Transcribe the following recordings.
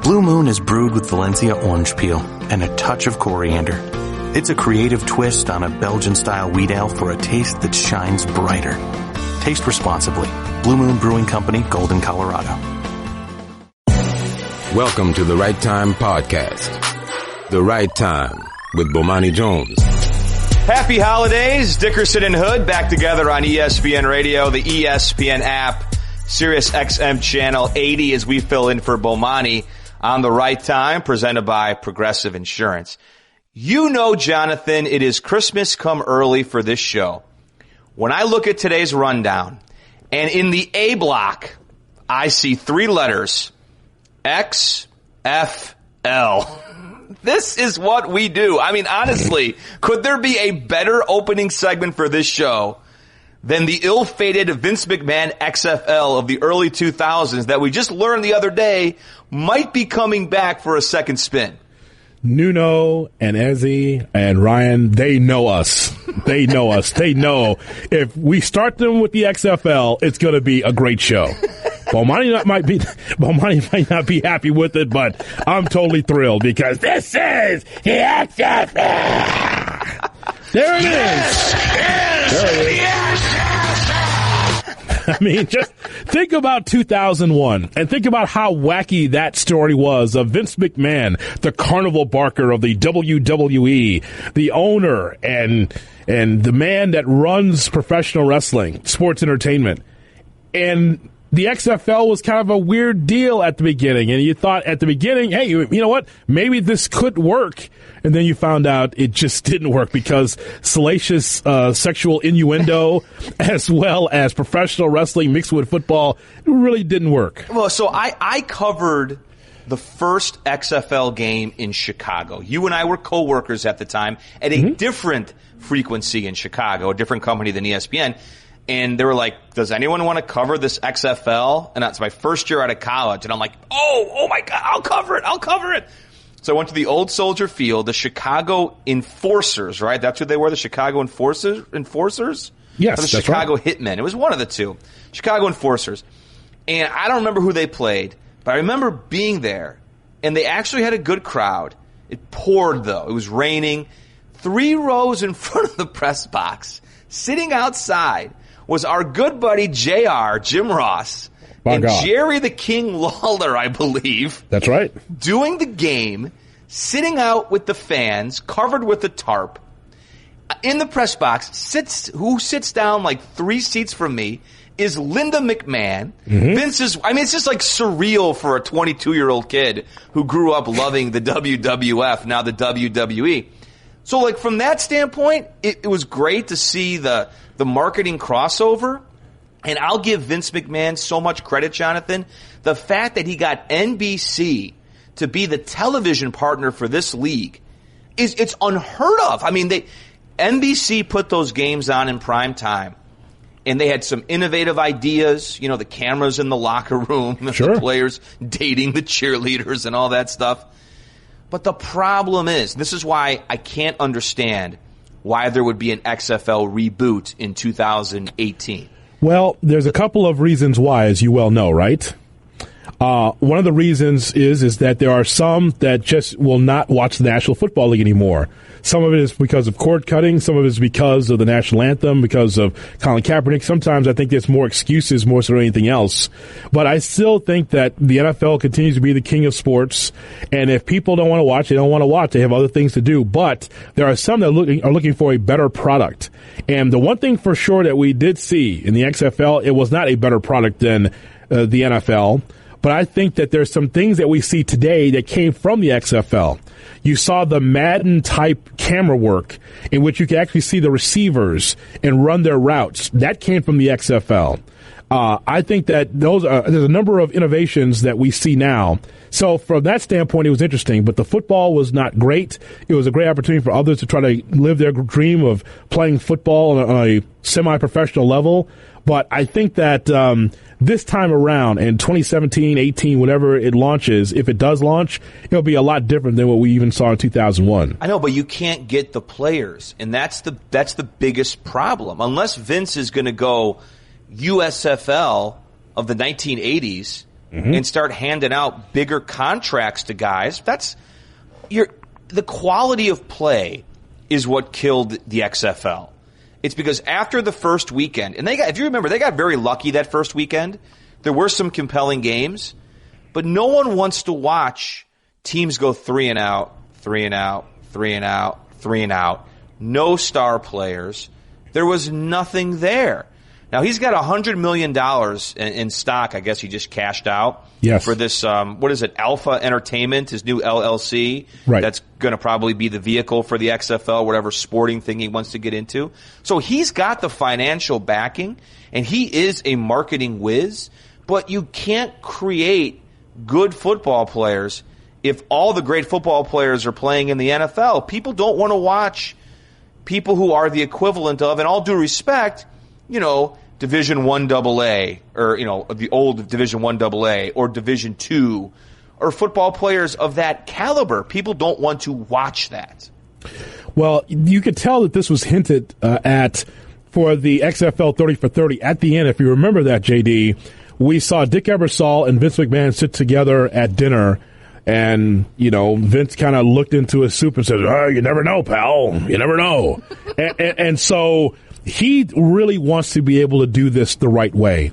Blue Moon is brewed with Valencia orange peel and a touch of coriander. It's a creative twist on a Belgian-style wheat ale for a taste that shines brighter. Taste responsibly. Blue Moon Brewing Company, Golden, Colorado. Welcome to the Right Time Podcast. The Right Time with Bomani Jones. Happy holidays. Dickerson and Hood back together on ESPN Radio, the ESPN app, Sirius XM Channel 80 as we fill in for Bomani on the Right Time, presented by Progressive Insurance. You know, Jonathan, it is Christmas come early for this show. When I look at today's rundown, and in the A block, I see three letters, XFL. This is what we do. I mean, honestly, could there be a better opening segment for this show than the ill-fated Vince McMahon XFL of the early 2000s that we just learned the other day might be coming back for a second spin? Nuno and Ezzy and Ryan, they know us. They know us. They know if we start them with the XFL, it's going to be a great show. Bomani might not be happy with it, but I'm totally thrilled because this is the XFL. There it is. I mean, just think about 2001 and think about how wacky that story was of Vince McMahon, the carnival barker of the WWE, the owner and the man that runs professional wrestling, sports entertainment. And the XFL was kind of a weird deal at the beginning. And you thought at the beginning, hey, you know what? Maybe this could work. And then you found out it just didn't work because salacious sexual innuendo as well as professional wrestling mixed with football really didn't work. Well, so I covered the first XFL game in Chicago. You and I were co-workers at the time at a different frequency in Chicago, a different company than ESPN. And they were like, does anyone want to cover this XFL? And that's my first year out of college. And I'm like, oh my God, I'll cover it. So I went to the old Soldier Field, the Chicago Enforcers, right? That's what they were, the Chicago Enforcers? Yes, or the that's Chicago right. Hitmen. It was one of the two. Chicago Enforcers. And I don't remember who they played, but I remember being there, and they actually had a good crowd. It poured, though. It was raining. 3 rows in front of the press box, sitting outside, was our good buddy JR, Jim Ross, and Jerry the King Lawler, I believe. That's right. Doing the game, sitting out with the fans, covered with a tarp. In the press box, who sits down like 3 seats from me is Linda McMahon. Vince is, I mean, it's just like surreal for a 22-year-old kid who grew up loving the WWF, now the WWE. So, like, from that standpoint, it was great to see the marketing crossover. And I'll give Vince McMahon so much credit, Jonathan. The fact that he got NBC to be the television partner for this league it's unheard of. I mean, NBC put those games on in prime time, and they had some innovative ideas. You know, the cameras in the locker room, the players dating the cheerleaders and all that stuff. But the problem is, this is why I can't understand why there would be an XFL reboot in 2018. Well, there's a couple of reasons why, as you well know, right? One of the reasons is that there are some that just will not watch the National Football League anymore. Some of it is because of cord cutting. Some of it is because of the national anthem, because of Colin Kaepernick. Sometimes I think there's more excuses more so than anything else. But I still think that the NFL continues to be the king of sports. And if people don't want to watch, they don't want to watch. They have other things to do. But there are some that are looking for a better product. And the one thing for sure that we did see in the XFL, it was not a better product than the NFL. But I think that there's some things that we see today that came from the XFL. You saw the Madden-type camera work in which you could actually see the receivers and run their routes. That came from the XFL. I think that there's a number of innovations that we see now. So from that standpoint, it was interesting. But the football was not great. It was a great opportunity for others to try to live their dream of playing football on a semi-professional level. But I think that this time around in 2017, 18, whenever it launches, if it does launch, it'll be a lot different than what we even saw in 2001. I know, but you can't get the players, and that's the biggest problem. Unless Vince is going to go USFL of the 1980s and start handing out bigger contracts to guys, the quality of play is what killed the XFL. It's because after the first weekend, and if you remember, they got very lucky that first weekend. There were some compelling games, but no one wants to watch teams go 3 and out, 3 and out, 3 and out, 3 and out. No star players. There was nothing there. Now, he's got $100 million in stock. I guess he just cashed out for this, Alpha Entertainment, his new LLC. Right. That's going to probably be the vehicle for the XFL, whatever sporting thing he wants to get into. So he's got the financial backing, and he is a marketing whiz, but you can't create good football players if all the great football players are playing in the NFL. People don't want to watch people who are the equivalent of, in all due respect, Division I AA, or, the old Division I AA, or Division II, or football players of that caliber. People don't want to watch that. Well, you could tell that this was hinted at for the XFL 30 for 30. At the end, if you remember that, JD, we saw Dick Ebersol and Vince McMahon sit together at dinner, and, Vince kind of looked into his soup and said, "Oh, you never know, pal. You never know." and so he really wants to be able to do this the right way.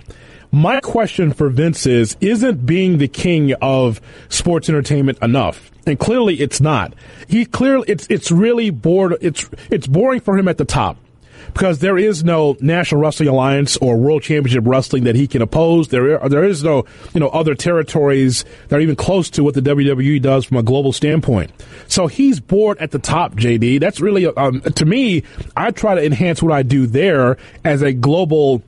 My question for Vince is, isn't being the king of sports entertainment enough? And clearly it's not. It's really bored. It's boring for him at the top, because there is no National Wrestling Alliance or World Championship Wrestling that he can oppose. There is no, other territories that are even close to what the WWE does from a global standpoint. So he's bored at the top, JD. That's really, to me, I try to enhance what I do there as a global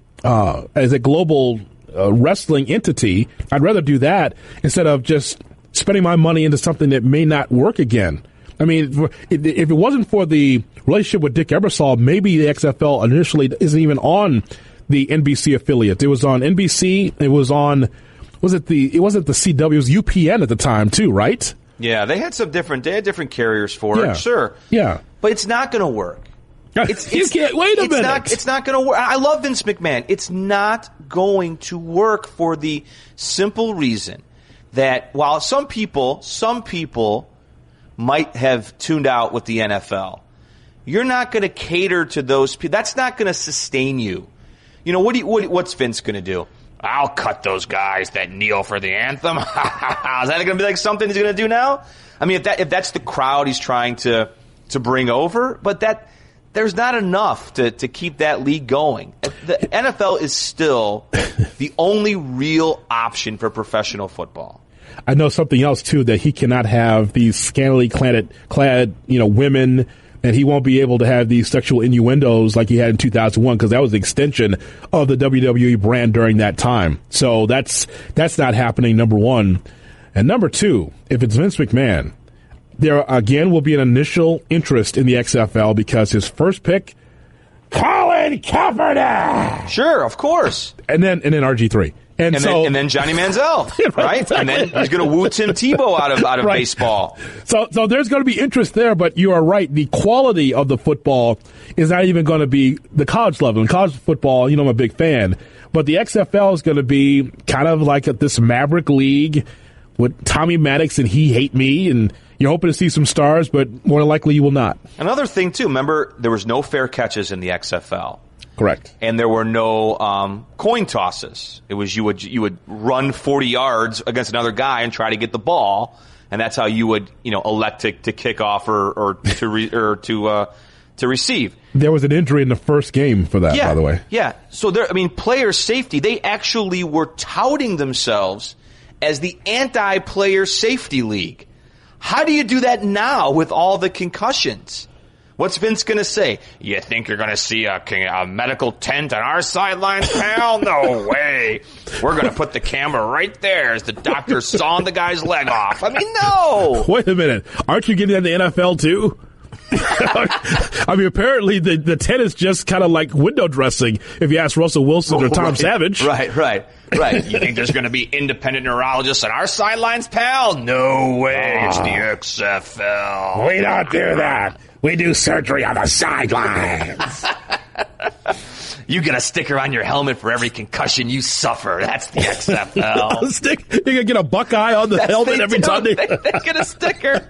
wrestling entity. I'd rather do that instead of just spending my money into something that may not work again. I mean, if it wasn't for the relationship with Dick Ebersol, maybe the XFL initially isn't even on the NBC affiliate. It was on NBC. It was on, it wasn't the CW, it was UPN at the time too, right? Yeah, they had different carriers for it, sure. Yeah. But it's not going to work. You can't, wait a minute. It's not going to work. I love Vince McMahon. It's not going to work for the simple reason that while some people might have tuned out with the NFL, you're not going to cater to those people. That's not going to sustain you. What's Vince going to do? I'll cut those guys that kneel for the anthem. Is that going to be like something he's going to do now? I mean, if that's the crowd he's trying to bring over, but there's not enough to keep that league going. The NFL is still the only real option for professional football. I know something else too, that he cannot have these scantily clad women, and he won't be able to have these sexual innuendos like he had in 2001, because that was the extension of the WWE brand during that time. So that's not happening, number one. And number two, if it's Vince McMahon, there again will be an initial interest in the XFL because his first pick, Colin Kaepernick. Sure, of course. And then RG3. And then Johnny Manziel, right? Exactly. And then he's going to woo Tim Tebow out of right. Baseball. So there's going to be interest there, but you are right. The quality of the football is not even going to be the college level. In college football, I'm a big fan, but the XFL is going to be kind of like this Maverick League with Tommy Maddox and He Hate Me, and you're hoping to see some stars, but more than likely you will not. Another thing too, remember there was no fair catches in the XFL. Correct. And there were no coin tosses. It was you would run 40 yards against another guy and try to get the ball, and that's how you would elect to kick off or to receive. There was an injury in the first game for that, by the way. Yeah. So player safety. They actually were touting themselves as the anti-player safety league. How do you do that now with all the concussions? What's Vince going to say? You think you're going to see a medical tent on our sidelines, pal? No way. We're going to put the camera right there as the doctor's sawing the guy's leg off. I mean, no. Wait a minute. Aren't you getting in the NFL too? I mean, apparently the tent is just kind of like window dressing if you ask Russell Wilson or Tom Savage. Right. You think there's going to be independent neurologists on our sidelines, pal? No way. It's the XFL. We don't do that. We do surgery on the sidelines. You get a sticker on your helmet for every concussion you suffer. That's the XFL. You can get a Buckeye on the helmet every time they get a sticker.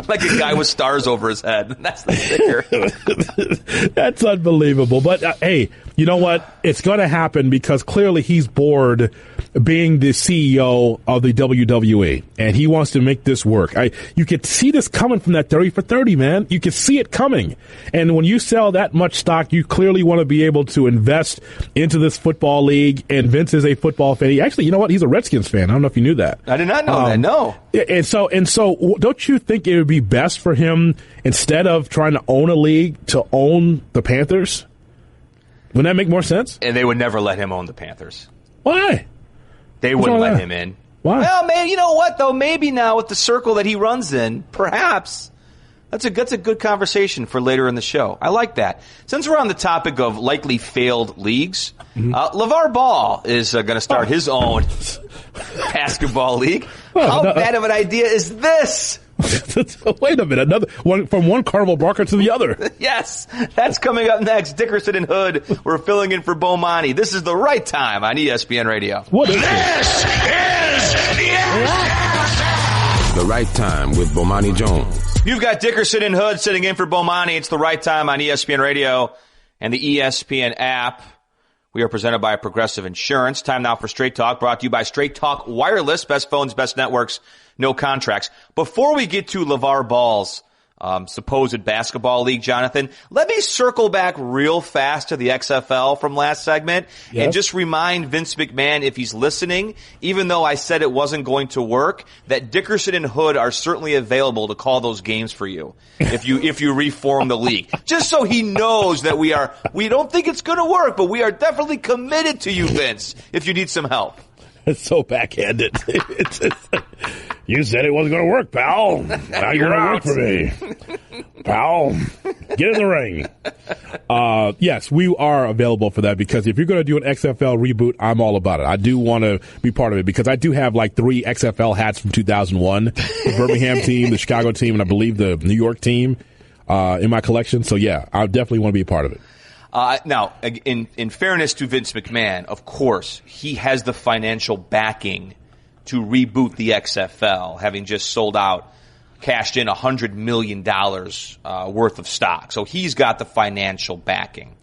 Like a guy with stars over his head. That's the sticker. That's unbelievable. But, hey, you know what? It's going to happen because clearly he's bored being the CEO of the WWE, and he wants to make this work. You could see this coming from that 30 for 30, man. You could see it coming. And when you sell that much stock, you clearly want to be able to invest into this football league, and Vince is a football fan. Actually, you know what? He's a Redskins fan. I don't know if you knew that. I did not know that, no. And so don't you think it would be best for him, instead of trying to own a league, to own the Panthers? Wouldn't that make more sense? And they would never let him own the Panthers. Why? They wouldn't let him in. Why? Well, man, you know what, though? Maybe now with the circle that he runs in, perhaps. That's a good conversation for later in the show. I like that. Since we're on the topic of likely failed leagues, Lavar Ball is going to start his own basketball league. How bad of an idea is this? Wait a minute. Another one from one Carvel Barker to the other. Yes, that's coming up next. Dickerson and Hood. We're filling in for Bomani. This is the right time on ESPN Radio. What is this? The right time with Bomani Jones. You've got Dickerson and Hood sitting in for Bomani. It's the right time on ESPN Radio and the ESPN app. We are presented by Progressive Insurance. Time now for Straight Talk, brought to you by Straight Talk Wireless. Best phones, best networks, no contracts. Before we get to LeVar Ball's supposed basketball league, Jonathan, let me circle back real fast to the XFL from last segment and just remind Vince McMahon, if he's listening, even though I said it wasn't going to work, that Dickerson and Hood are certainly available to call those games for you if you reform the league. Just so he knows that we don't think it's going to work, but we are definitely committed to you, Vince, if you need some help. It's so backhanded. You said it wasn't going to work, pal. Now you're going to work for me. Pal, get in the ring. Yes, we are available for that, because if you're going to do an XFL reboot, I'm all about it. I do want to be part of it, because I do have like 3 XFL hats from 2001. The Birmingham team, the Chicago team, and I believe the New York team in my collection. So, yeah, I definitely want to be a part of it. Now, in fairness to Vince McMahon, of course, he has the financial backing to reboot the XFL, having just cashed in $100 million worth of stock. So he's got the financial backing.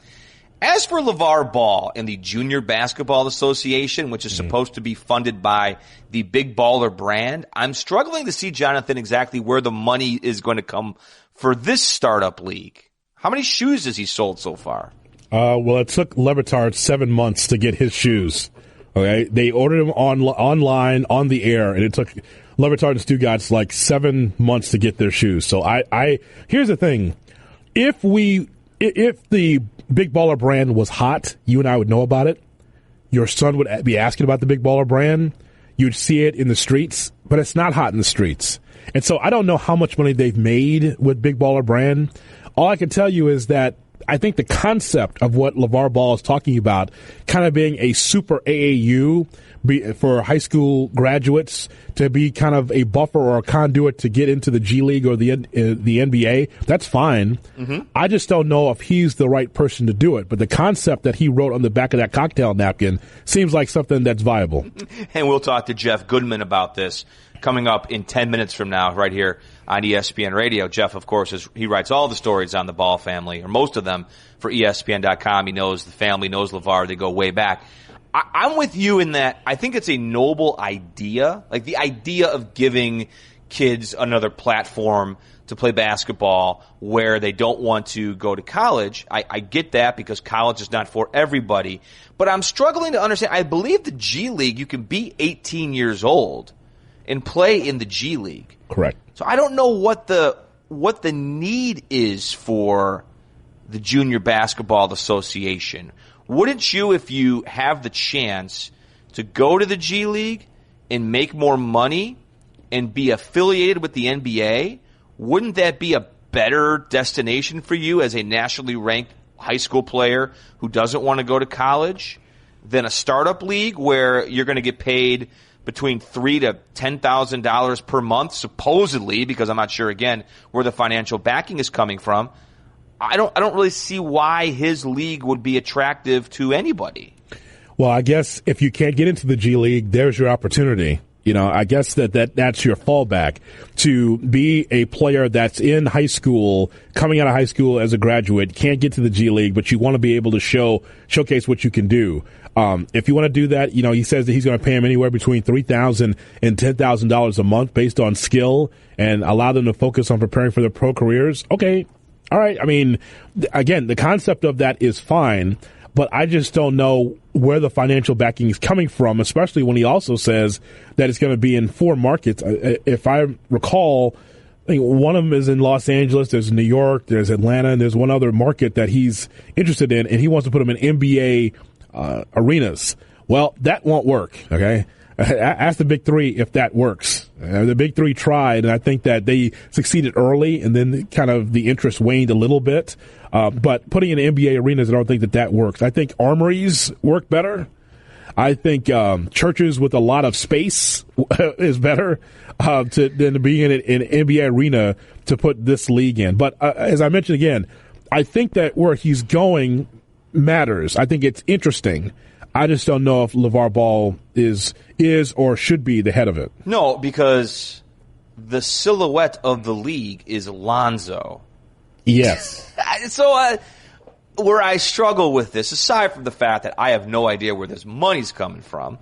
As for LeVar Ball and the Junior Basketball Association, which is supposed to be funded by the Big Baller brand, I'm struggling to see, Jonathan, exactly where the money is going to come for this startup league. How many shoes has he sold so far? Well, it took Le Batard 7 months to get his shoes. Okay, they ordered them online on the air, and it took Le Batard and Stugatz like 7 months to get their shoes. So here's the thing: if the Big Baller brand was hot, you and I would know about it. Your son would be asking about the Big Baller brand. You'd see it in the streets, but it's not hot in the streets. And so I don't know how much money they've made with Big Baller brand. All I can tell you is that I think the concept of what LeVar Ball is talking about, kind of being a super AAU for high school graduates, to be kind of a buffer or a conduit to get into the G League or the NBA, that's fine. Mm-hmm. I just don't know if he's the right person to do it. But the concept that he wrote on the back of that cocktail napkin seems like something that's viable. And we'll talk to Jeff Goodman about this coming up in 10 minutes from now, right here on ESPN Radio. Jeff, of course, he writes all the stories on the Ball family, or most of them, for ESPN.com. He knows the family, knows LeVar. They go way back. I'm with you in that I think it's a noble idea, like the idea of giving kids another platform to play basketball where they don't want to go to college. I get that, because college is not for everybody. But I'm struggling to understand. I believe the G League, you can be 18 years old and play in the G League. Correct. So I don't know what the need is for the Junior Basketball Association. Wouldn't you, if you have the chance to go to the G League and make more money and be affiliated with the NBA, wouldn't that be a better destination for you as a nationally ranked high school player who doesn't want to go to college than a startup league where you're going to get paid between $3,000 to $10,000 per month, supposedly, because I'm not sure, again, where the financial backing is coming from? I don't really see why his league would be attractive to anybody. Well, I guess if you can't get into the G League, there's your opportunity. I guess that's your fallback, to be a player that's in high school, coming out of high school as a graduate, can't get to the G League, but you want to be able to showcase what you can do. If you want to do that, he says that he's going to pay him anywhere between $3,000 and $10,000 a month based on skill, and allow them to focus on preparing for their pro careers. Okay. All right. I mean, again, the concept of that is fine, but I just don't know where the financial backing is coming from, especially when he also says that it's going to be in 4 markets. If I recall, I think one of them is in Los Angeles, there's New York, there's Atlanta, and there's one other market that he's interested in, and he wants to put them in NBA arenas. Well, that won't work, okay? Ask the Big Three if that works. The Big Three tried, and I think that they succeeded early, and then kind of the interest waned a little bit. But putting in NBA arenas, I don't think that works. I think armories work better. I think churches with a lot of space is better than being in an NBA arena to put this league in. But as I mentioned again, I think that where he's going matters. I think it's interesting. I just don't know if Lavar Ball is or should be the head of it. No, because the silhouette of the league is Lonzo. Yes. So where I struggle with this, aside from the fact that I have no idea where this money's coming from,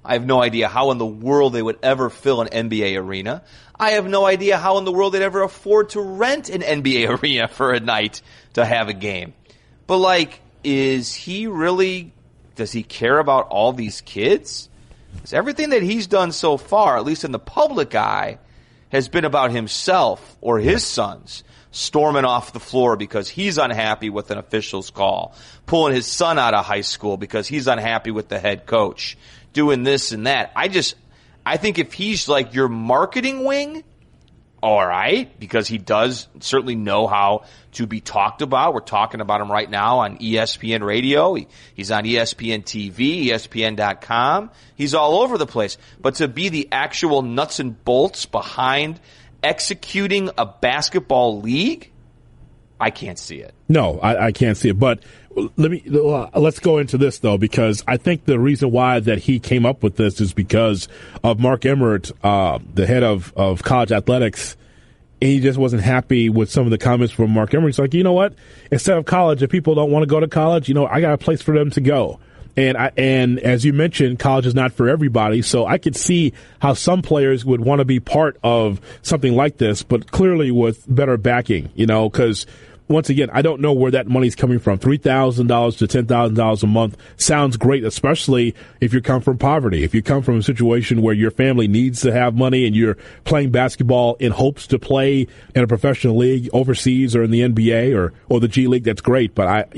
I have no idea how in the world they would ever fill an NBA arena. I have no idea how in the world they'd ever afford to rent an NBA arena for a night to have a game. But, does he care about all these kids? Because everything that he's done so far, at least in the public eye, has been about himself or his sons storming off the floor because he's unhappy with an official's call, pulling his son out of high school because he's unhappy with the head coach, doing this and that. I think if he's like your marketing wing, all right, because he does certainly know how to be talked about. We're talking about him right now on ESPN Radio. He's on ESPN TV, ESPN.com. He's all over the place. But to be the actual nuts and bolts behind executing a basketball league, I can't see it. No, I can't see it. But let's go into this, though, because I think the reason why that he came up with this is because of Mark Emmert, the head of college athletics. He just wasn't happy with some of the comments from Mark Emmert. He's like, you know what? Instead of college, if people don't want to go to college, I got a place for them to go. And as you mentioned, college is not for everybody. So I could see how some players would want to be part of something like this, but clearly with better backing, because once again, I don't know where that money's coming from. $3,000 to $10,000 a month sounds great, especially if you come from poverty. If you come from a situation where your family needs to have money and you're playing basketball in hopes to play in a professional league overseas or in the NBA or the G League, that's great. But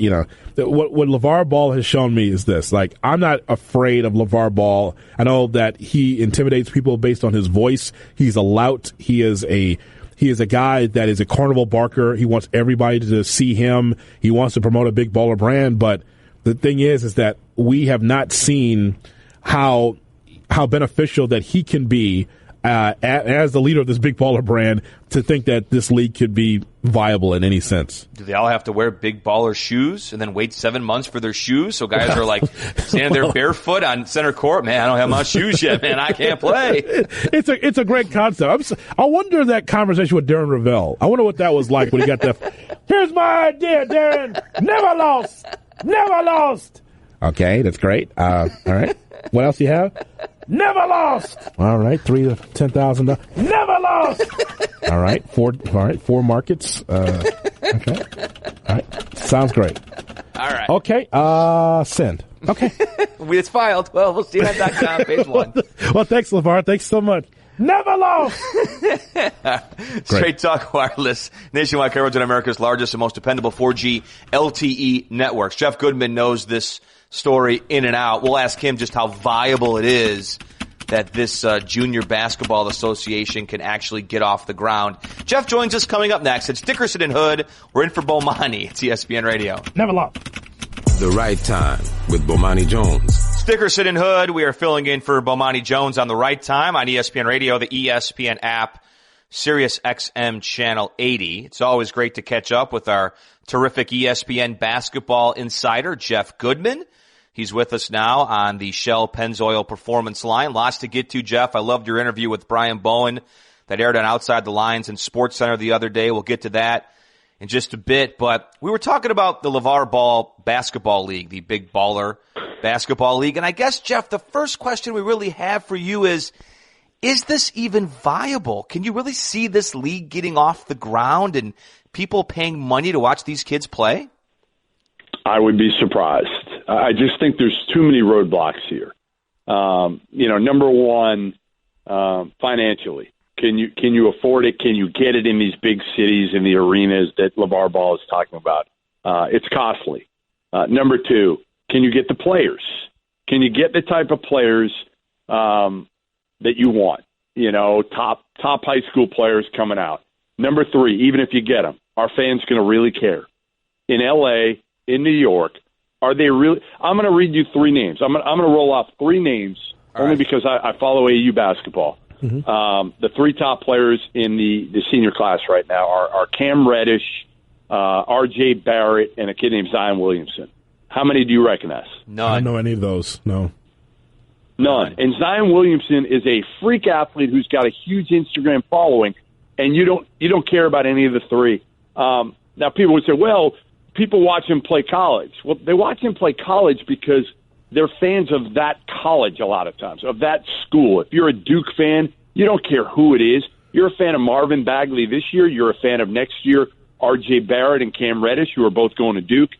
what Lavar Ball has shown me is this. I'm not afraid of Lavar Ball. I know that he intimidates people based on his voice. He's a lout. He is a guy that is a carnival barker. He wants everybody to see him. He wants to promote a big baller brand. But the thing is that we have not seen how beneficial that he can be as the leader of this big baller brand to think that this league could be viable in any sense. Do they all have to wear big baller shoes and then wait 7 months for their shoes? So guys are standing there barefoot on center court. Man, I don't have my shoes yet, man. I can't play. It's a great concept. I wonder that conversation with Darren Ravel. I wonder what that was like when he got here's my idea, Darren. Never lost. Never lost. Okay, that's great. All right. What else do you have? Never lost. All right, $3,000 to $10,000. Never lost. All right, four markets. Okay. All right, sounds great. All right. Okay. Send. Okay. It's filed. Well, we'll see that.com, page 1. Well, thanks, LeVar. Thanks so much. Never lost. Straight Talk Wireless, nationwide coverage on America's largest and most dependable 4G LTE networks. Jeff Goodman knows this story in and out. We'll ask him just how viable it is that this Junior Basketball Association can actually get off the ground. Jeff joins us coming up next. It's Dickerson and Hood. We're in for Bomani. It's ESPN Radio. Never lost. The Right Time with Bomani Jones. It's Dickerson and Hood. We are filling in for Bomani Jones on The Right Time on ESPN Radio, the ESPN app, Sirius XM Channel 80. It's always great to catch up with our terrific ESPN basketball insider, Jeff Goodman. He's with us now on the Shell Pennzoil Performance Line. Lots to get to, Jeff. I loved your interview with Brian Bowen that aired on Outside the Lines and Sports Center the other day. We'll get to that in just a bit. But we were talking about the Lavar Ball Basketball League, the Big Baller Basketball League. And I guess, Jeff, the first question we really have for you is this even viable? Can you really see this league getting off the ground and people paying money to watch these kids play? I would be surprised. I just think there's too many roadblocks here. Number one, financially, can you afford it? Can you get it in these big cities, in the arenas that LeVar Ball is talking about? It's costly. Number two, can you get the players? Can you get the type of players that you want? Top high school players coming out. Number three, even if you get them, are fans going to really care? In L.A., in New York, are they really? I'm going to read you three names. I'm going to roll off three names only because I follow AU basketball. Mm-hmm. The three top players in the senior class right now are Cam Reddish, R.J. Barrett, and a kid named Zion Williamson. How many do you recognize? None. I don't know any of those, no. None. And Zion Williamson is a freak athlete who's got a huge Instagram following, and you don't care about any of the three. Now, people would say, well, people watch him play college. Well, they watch him play college because they're fans of that college a lot of times, of that school. If you're a Duke fan, you don't care who it is. You're a fan of Marvin Bagley this year. You're a fan of next year, R.J. Barrett and Cam Reddish, who are both going to Duke.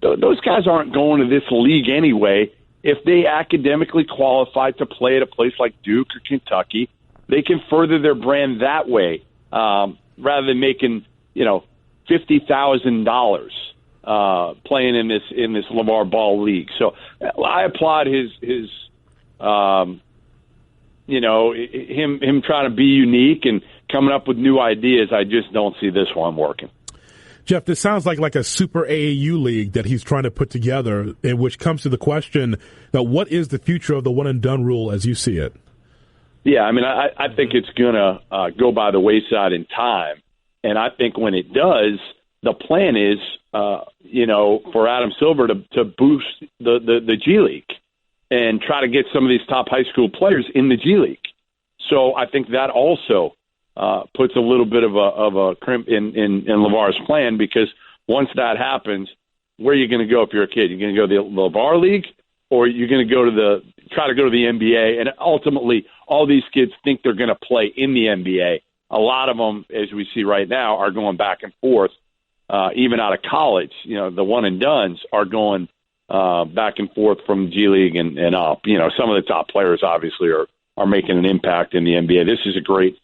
Those guys aren't going to this league anyway. If they academically qualify to play at a place like Duke or Kentucky, they can further their brand that way rather than making, $50,000 playing in this LeVar Ball league. So I applaud him trying to be unique and coming up with new ideas. I just don't see this one working. Jeff, this sounds like a super AAU league that he's trying to put together, in which comes to the question, what is the future of the one-and-done rule as you see it? Yeah, I think it's going to go by the wayside in time. And I think when it does, the plan is, for Adam Silver to boost the G League and try to get some of these top high school players in the G League. So I think that also puts a little bit of a crimp in LeVar's plan, because once that happens, where are you going to go if you're a kid? You're going to go to the LeVar League, or you're going to try to go to the NBA? And ultimately, all these kids think they're going to play in the NBA. A lot of them, as we see right now, are going back and forth, even out of college. The one-and-dones are going back and forth from G League and up. Some of the top players obviously are making an impact in the NBA. This is a great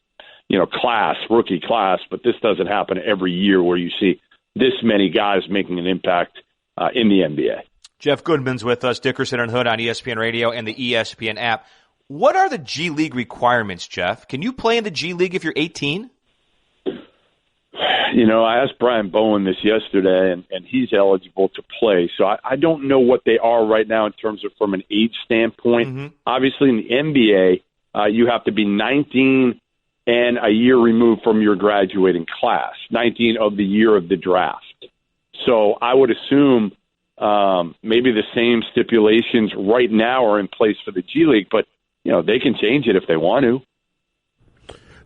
rookie class, but this doesn't happen every year where you see this many guys making an impact in the NBA. Jeff Goodman's with us, Dickerson and Hood on ESPN Radio and the ESPN app. What are the G League requirements, Jeff? Can you play in the G League if you're 18? I asked Brian Bowen this yesterday, and he's eligible to play. So I don't know what they are right now in terms of from an age standpoint. Mm-hmm. Obviously, in the NBA, you have to be 19 and a year removed from your graduating class, 19 of the year of the draft. So I would assume maybe the same stipulations right now are in place for the G League, but they can change it if they want to.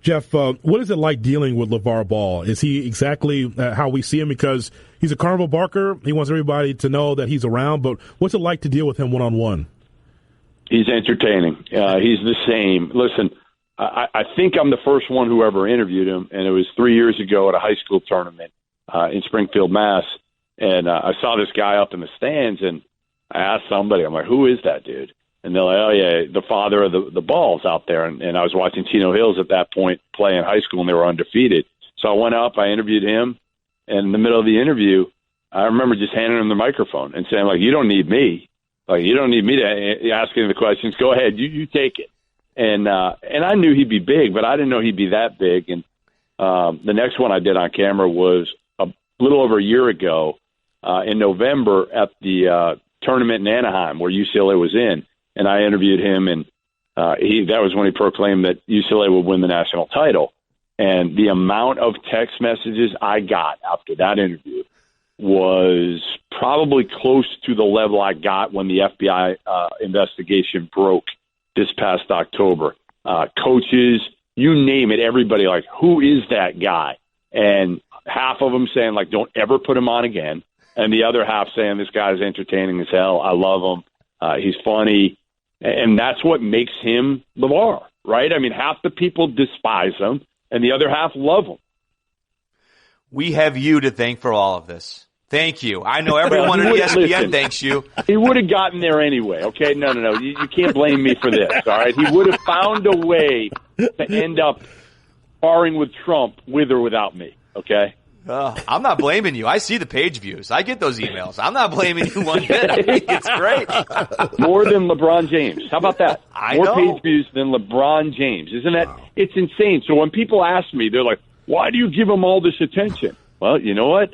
Jeff, what is it like dealing with LeVar Ball? Is he exactly how we see him? Because he's a carnival barker. He wants everybody to know that he's around, but what's it like to deal with him one-on-one? He's entertaining. He's the same. Listen, I think I'm the first one who ever interviewed him, and it was 3 years ago at a high school tournament in Springfield, Mass. And I saw this guy up in the stands, and I asked somebody, I'm like, who is that dude? And they're like, oh, yeah, the father of the Balls out there. And I was watching Chino Hills at that point play in high school, and they were undefeated. So I went up, I interviewed him, and in the middle of the interview, I remember just handing him the microphone and saying, like, you don't need me. Like, you don't need me to ask any of the questions. Go ahead, you take it. And I knew he'd be big, but I didn't know he'd be that big. And the next one I did on camera was a little over a year ago in November at the tournament in Anaheim where UCLA was in. And I interviewed him, and that was when he proclaimed that UCLA would win the national title. And the amount of text messages I got after that interview was probably close to the level I got when the FBI investigation broke this past October. Coaches, you name it, everybody like, who is that guy? And half of them saying, like, don't ever put him on again. And the other half saying, this guy's entertaining as hell. I love him. He's funny. And that's what makes him LaVar, right? I mean, half the people despise him, and the other half love him. We have you to thank for all of this. Thank you. I know everyone at ESPN thanks you. He would have gotten there anyway, okay? No. You can't blame me for this, all right? He would have found a way to end up sparring with Trump with or without me, okay? I'm not blaming you. I see the page views. I get those emails. I'm not blaming you one bit. I think it's great. More than LeBron James. How about that? More know. Page views than LeBron James. Isn't that? Wow. It's insane. So when people ask me, they're like, why do you give him all this attention? Well, you know what?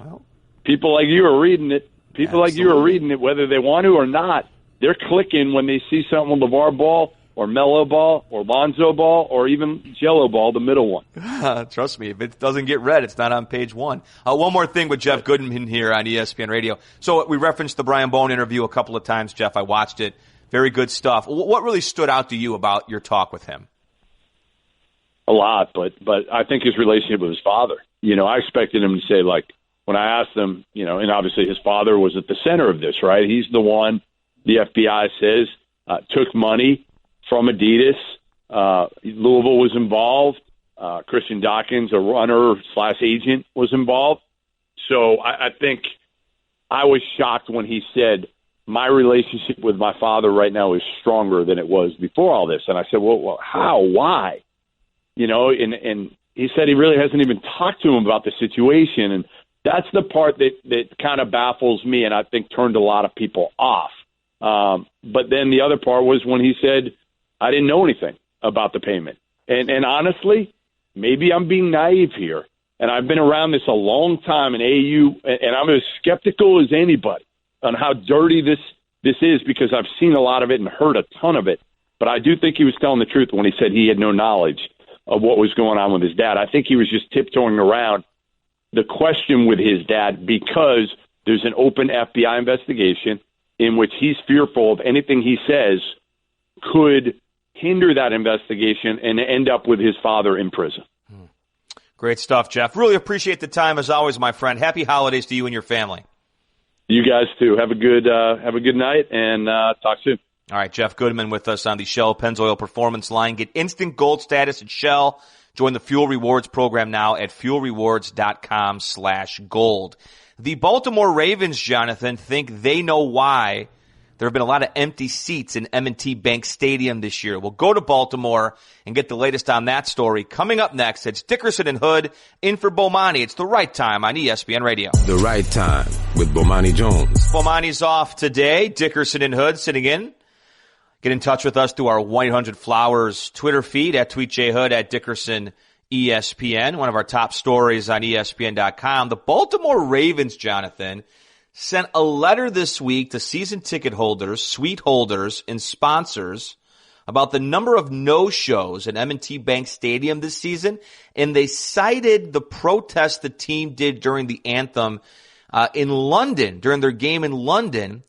People like you are reading it. People like you are reading it, whether they want to or not. They're clicking when they see something with LaVar Ball or Melo Ball or Lonzo Ball or even Jello Ball, the middle one. Trust me, if it doesn't get read, it's not on page one. One more thing with Jeff Goodman here on ESPN Radio. So we referenced the Brian Bone interview a couple of times, Jeff. I watched it. Very good stuff. What really stood out to you about your talk with him? A lot, but I think his relationship with his father. You know, I expected him to say, like, when I asked him, you know, and obviously his father was at the center of this, right? He's the one, the FBI says, took money from Adidas. Louisville was involved. Christian Dawkins, a runner/agent, was involved. So I think I was shocked when he said, my relationship with my father right now is stronger than it was before all this. And I said, well how? Why? You know, and he said he really hasn't even talked to him about the situation. And that's the part that kind of baffles me and I think turned a lot of people off. But then the other part was when he said, I didn't know anything about the payment. And honestly, maybe I'm being naive here. And I've been around this a long time in AU, and I'm as skeptical as anybody on how dirty this is because I've seen a lot of it and heard a ton of it. But I do think he was telling the truth when he said he had no knowledge of what was going on with his dad. I think he was just tiptoeing around the question with his dad because there's an open FBI investigation in which he's fearful of anything he says could hinder that investigation and end up with his father in prison. Great stuff, Jeff. Really appreciate the time as always, my friend. Happy holidays to you and your family. You guys too. Have a good night and talk soon. All right, Jeff Goodman with us on the Shell Pennzoil Performance Line. Get instant gold status at Shell. Join the Fuel Rewards program now at fuelrewards.com/gold. The Baltimore Ravens, Jonathan, think they know why there have been a lot of empty seats in M&T Bank Stadium this year. We'll go to Baltimore and get the latest on that story. Coming up next, it's Dickerson and Hood in for Bomani. It's The Right Time on ESPN Radio. The Right Time with Bomani Jones. Bomani's off today. Dickerson and Hood sitting in. Get in touch with us through our 1-800-Flowers Twitter feed at TweetJHood at Dickerson ESPN. One of our top stories on ESPN.com. The Baltimore Ravens, Jonathan, sent a letter this week to season ticket holders, suite holders, and sponsors about the number of no-shows at M&T Bank Stadium this season, and they cited the protest the team did during the anthem in London, during their game in London,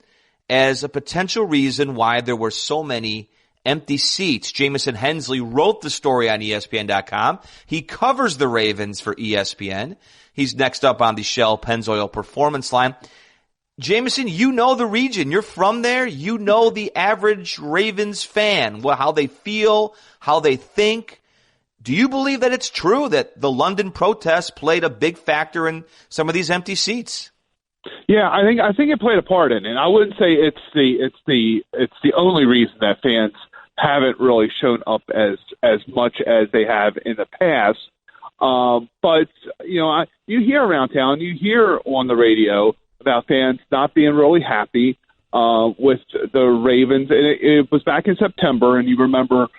as a potential reason why there were so many empty seats. Jamison Hensley wrote the story on ESPN.com. He covers the Ravens for ESPN. He's next up on the Shell Pennzoil Performance Line. Jamison, you know the region. You're from there. You know the average Ravens fan, how they feel, how they think. Do you believe that it's true that the London protests played a big factor in some of these empty seats? Yeah, I think it played a part in it. I wouldn't say it's the only reason that fans haven't really shown up as much as they have in the past. But you know, you hear around town, you hear on the radio about fans not being really happy with the Ravens. And it was back in September, and you remember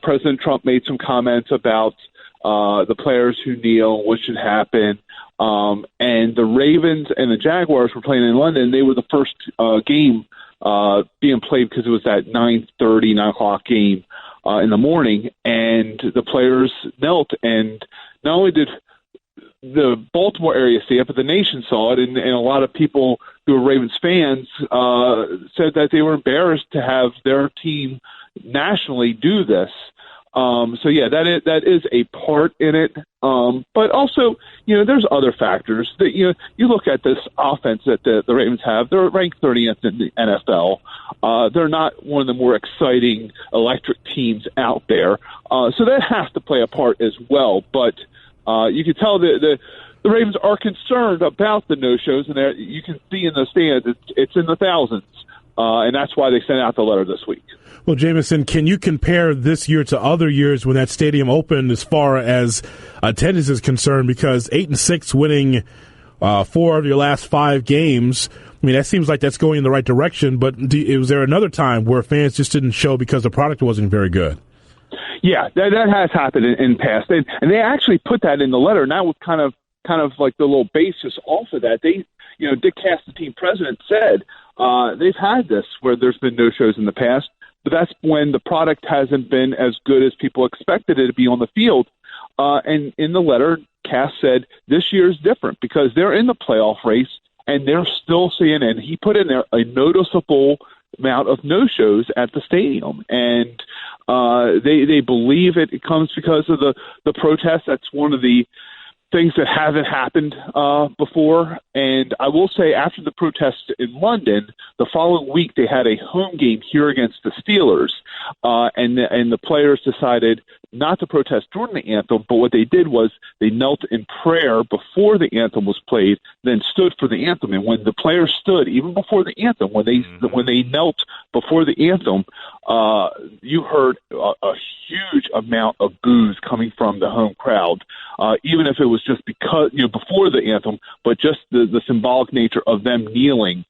President Trump made some comments about the players who kneel, what should happen. And the Ravens and the Jaguars were playing in London. They were the first game being played because it was that 9 o'clock game in the morning. And the players knelt and not only did the Baltimore area see it, but the nation saw it, and a lot of people who are Ravens fans said that they were embarrassed to have their team nationally do this. So yeah, that is a part in it. But also, there's other factors that, you look at this offense that the Ravens have. They're ranked 30th in the NFL. They're not one of the more exciting electric teams out there. So that has to play a part as well. But you can tell the Ravens are concerned about the no-shows, and you can see in the stands it's in the thousands. And that's why they sent out the letter this week. Well, Jameson, can you compare this year to other years when that stadium opened as far as attendance is concerned? Because 8-6 winning 4 of your last 5 games, I mean, that seems like that's going in the right direction. But was there another time where fans just didn't show because the product wasn't very good? Yeah, that has happened in the past, and they actually put that in the letter. And that was kind of like the little basis off of that. They, Dick Cass, the team president, said they've had this where there's been no shows in the past. But that's when the product hasn't been as good as people expected it to be on the field. And in the letter, Cass said this year is different because they're in the playoff race and they're still seeing, and he put in there a noticeable amount of no-shows at the stadium. And they believe it comes because of the protest. That's one of the things that haven't happened before. And I will say after the protest in London, the following week they had a home game here against the Steelers, and the players decided not to protest during the anthem, but what they did was they knelt in prayer before the anthem was played, then stood for the anthem. And when the players stood, even before the anthem, when they knelt before the anthem, you heard a huge amount of boos coming from the home crowd, even if it was just because before the anthem, but just the symbolic nature of them kneeling.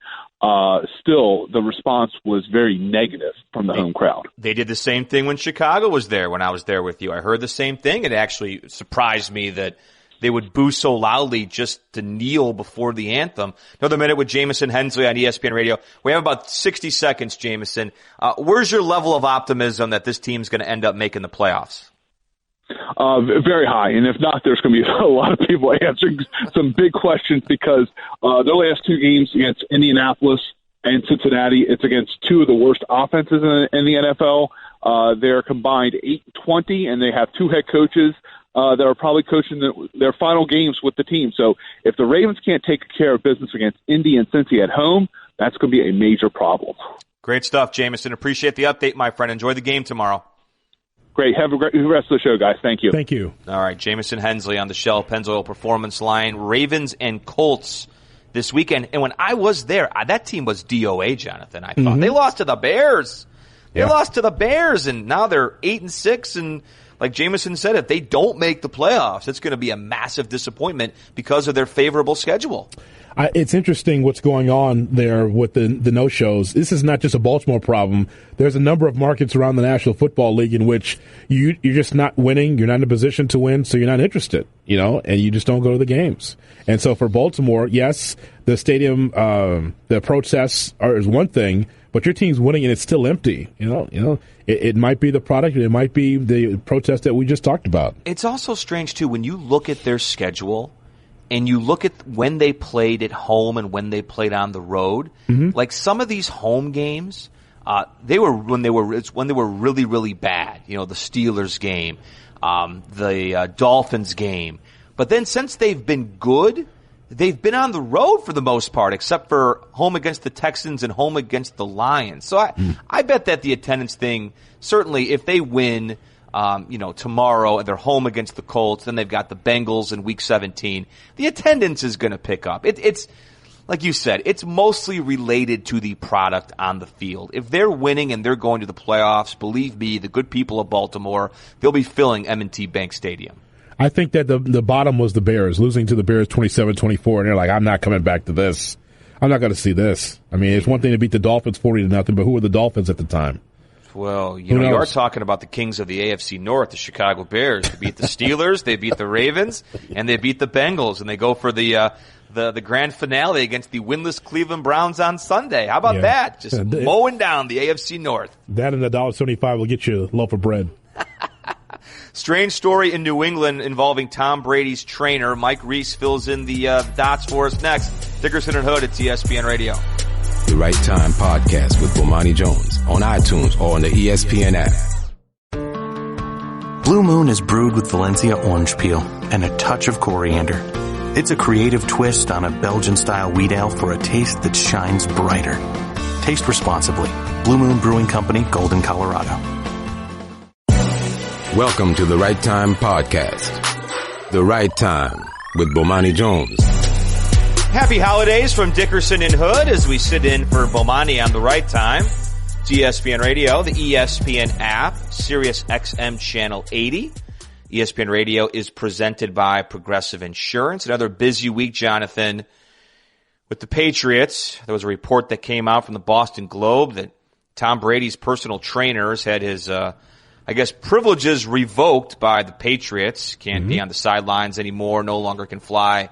Still, the response was very negative from the home crowd. They did the same thing when Chicago was there, when I was there with you. I heard the same thing. It actually surprised me that they would boo so loudly just to kneel before the anthem. Another minute with Jameson Hensley on ESPN Radio. We have about 60 seconds, Jameson. Where's your level of optimism that this team's going to end up making the playoffs? Very high, and if not, there's going to be a lot of people answering some big questions because their last 2 games against Indianapolis and Cincinnati, it's against 2 of the worst offenses in the NFL. They're combined 8-20, and they have 2 head coaches that are probably coaching their final games with the team. So if the Ravens can't take care of business against Indy and Cincy at home, that's going to be a major problem. Great stuff, Jameson. Appreciate the update, my friend. Enjoy the game tomorrow. Great. Have a great rest of the show, guys. Thank you. Thank you. All right, Jameson Hensley on the Shell Pennzoil Performance Line. Ravens and Colts this weekend. And when I was there, that team was DOA, Jonathan, I thought. Mm-hmm. They lost to the Bears. And now they're 8-6, and like Jameson said, if they don't make the playoffs, it's going to be a massive disappointment because of their favorable schedule. It's interesting what's going on there with the no-shows. This is not just a Baltimore problem. There's a number of markets around the National Football League in which you're just not winning. You're not in a position to win, so you're not interested, and you just don't go to the games. And so for Baltimore, yes, the stadium, the protests is one thing, but your team's winning and it's still empty. It might be the product. It might be the protest that we just talked about. It's also strange, too, when you look at their schedule and you look at when they played at home and when they played on the road, like some of these home games, they were when they were really, really bad. The Steelers game, the Dolphins game. But then since they've been good, they've been on the road for the most part, except for home against the Texans and home against the Lions. So I bet that the attendance thing, certainly if they win, tomorrow and they're home against the Colts, then they've got the Bengals in Week 17. The attendance is going to pick up. It's like you said, it's mostly related to the product on the field. If they're winning and they're going to the playoffs, believe me, the good people of Baltimore, they'll be filling M&T Bank Stadium. I think that the bottom was the Bears, losing to the Bears 27-24, and they're like, I'm not coming back to this. I'm not going to see this. I mean, it's one thing to beat the Dolphins 40-0, but who were the Dolphins at the time? Well, you are talking about the kings of the AFC North, the Chicago Bears. They beat the Steelers, they beat the Ravens, and they beat the Bengals, and they go for the grand finale against the winless Cleveland Browns on Sunday. How about that? Just mowing down the AFC North. That and the $1.75 will get you a loaf of bread. Strange story in New England involving Tom Brady's trainer. Mike Reese fills in the dots for us next. Dickerson and Hood at ESPN Radio. The Right Time Podcast with Bomani Jones on iTunes or on the ESPN app. Blue Moon is brewed with Valencia orange peel and a touch of coriander. It's a creative twist on a Belgian-style wheat ale for a taste that shines brighter. Taste responsibly. Blue Moon Brewing Company, Golden, Colorado. Welcome to the Right Time Podcast. The Right Time with Bomani Jones. Happy holidays from Dickerson and Hood as we sit in for Bomani on the Right Time. It's ESPN Radio, the ESPN app, Sirius XM Channel 80. ESPN Radio is presented by Progressive Insurance. Another busy week, Jonathan, with the Patriots. There was a report that came out from the Boston Globe that Tom Brady's personal trainers had his privileges revoked by the Patriots. Can't be on the sidelines anymore, no longer can fly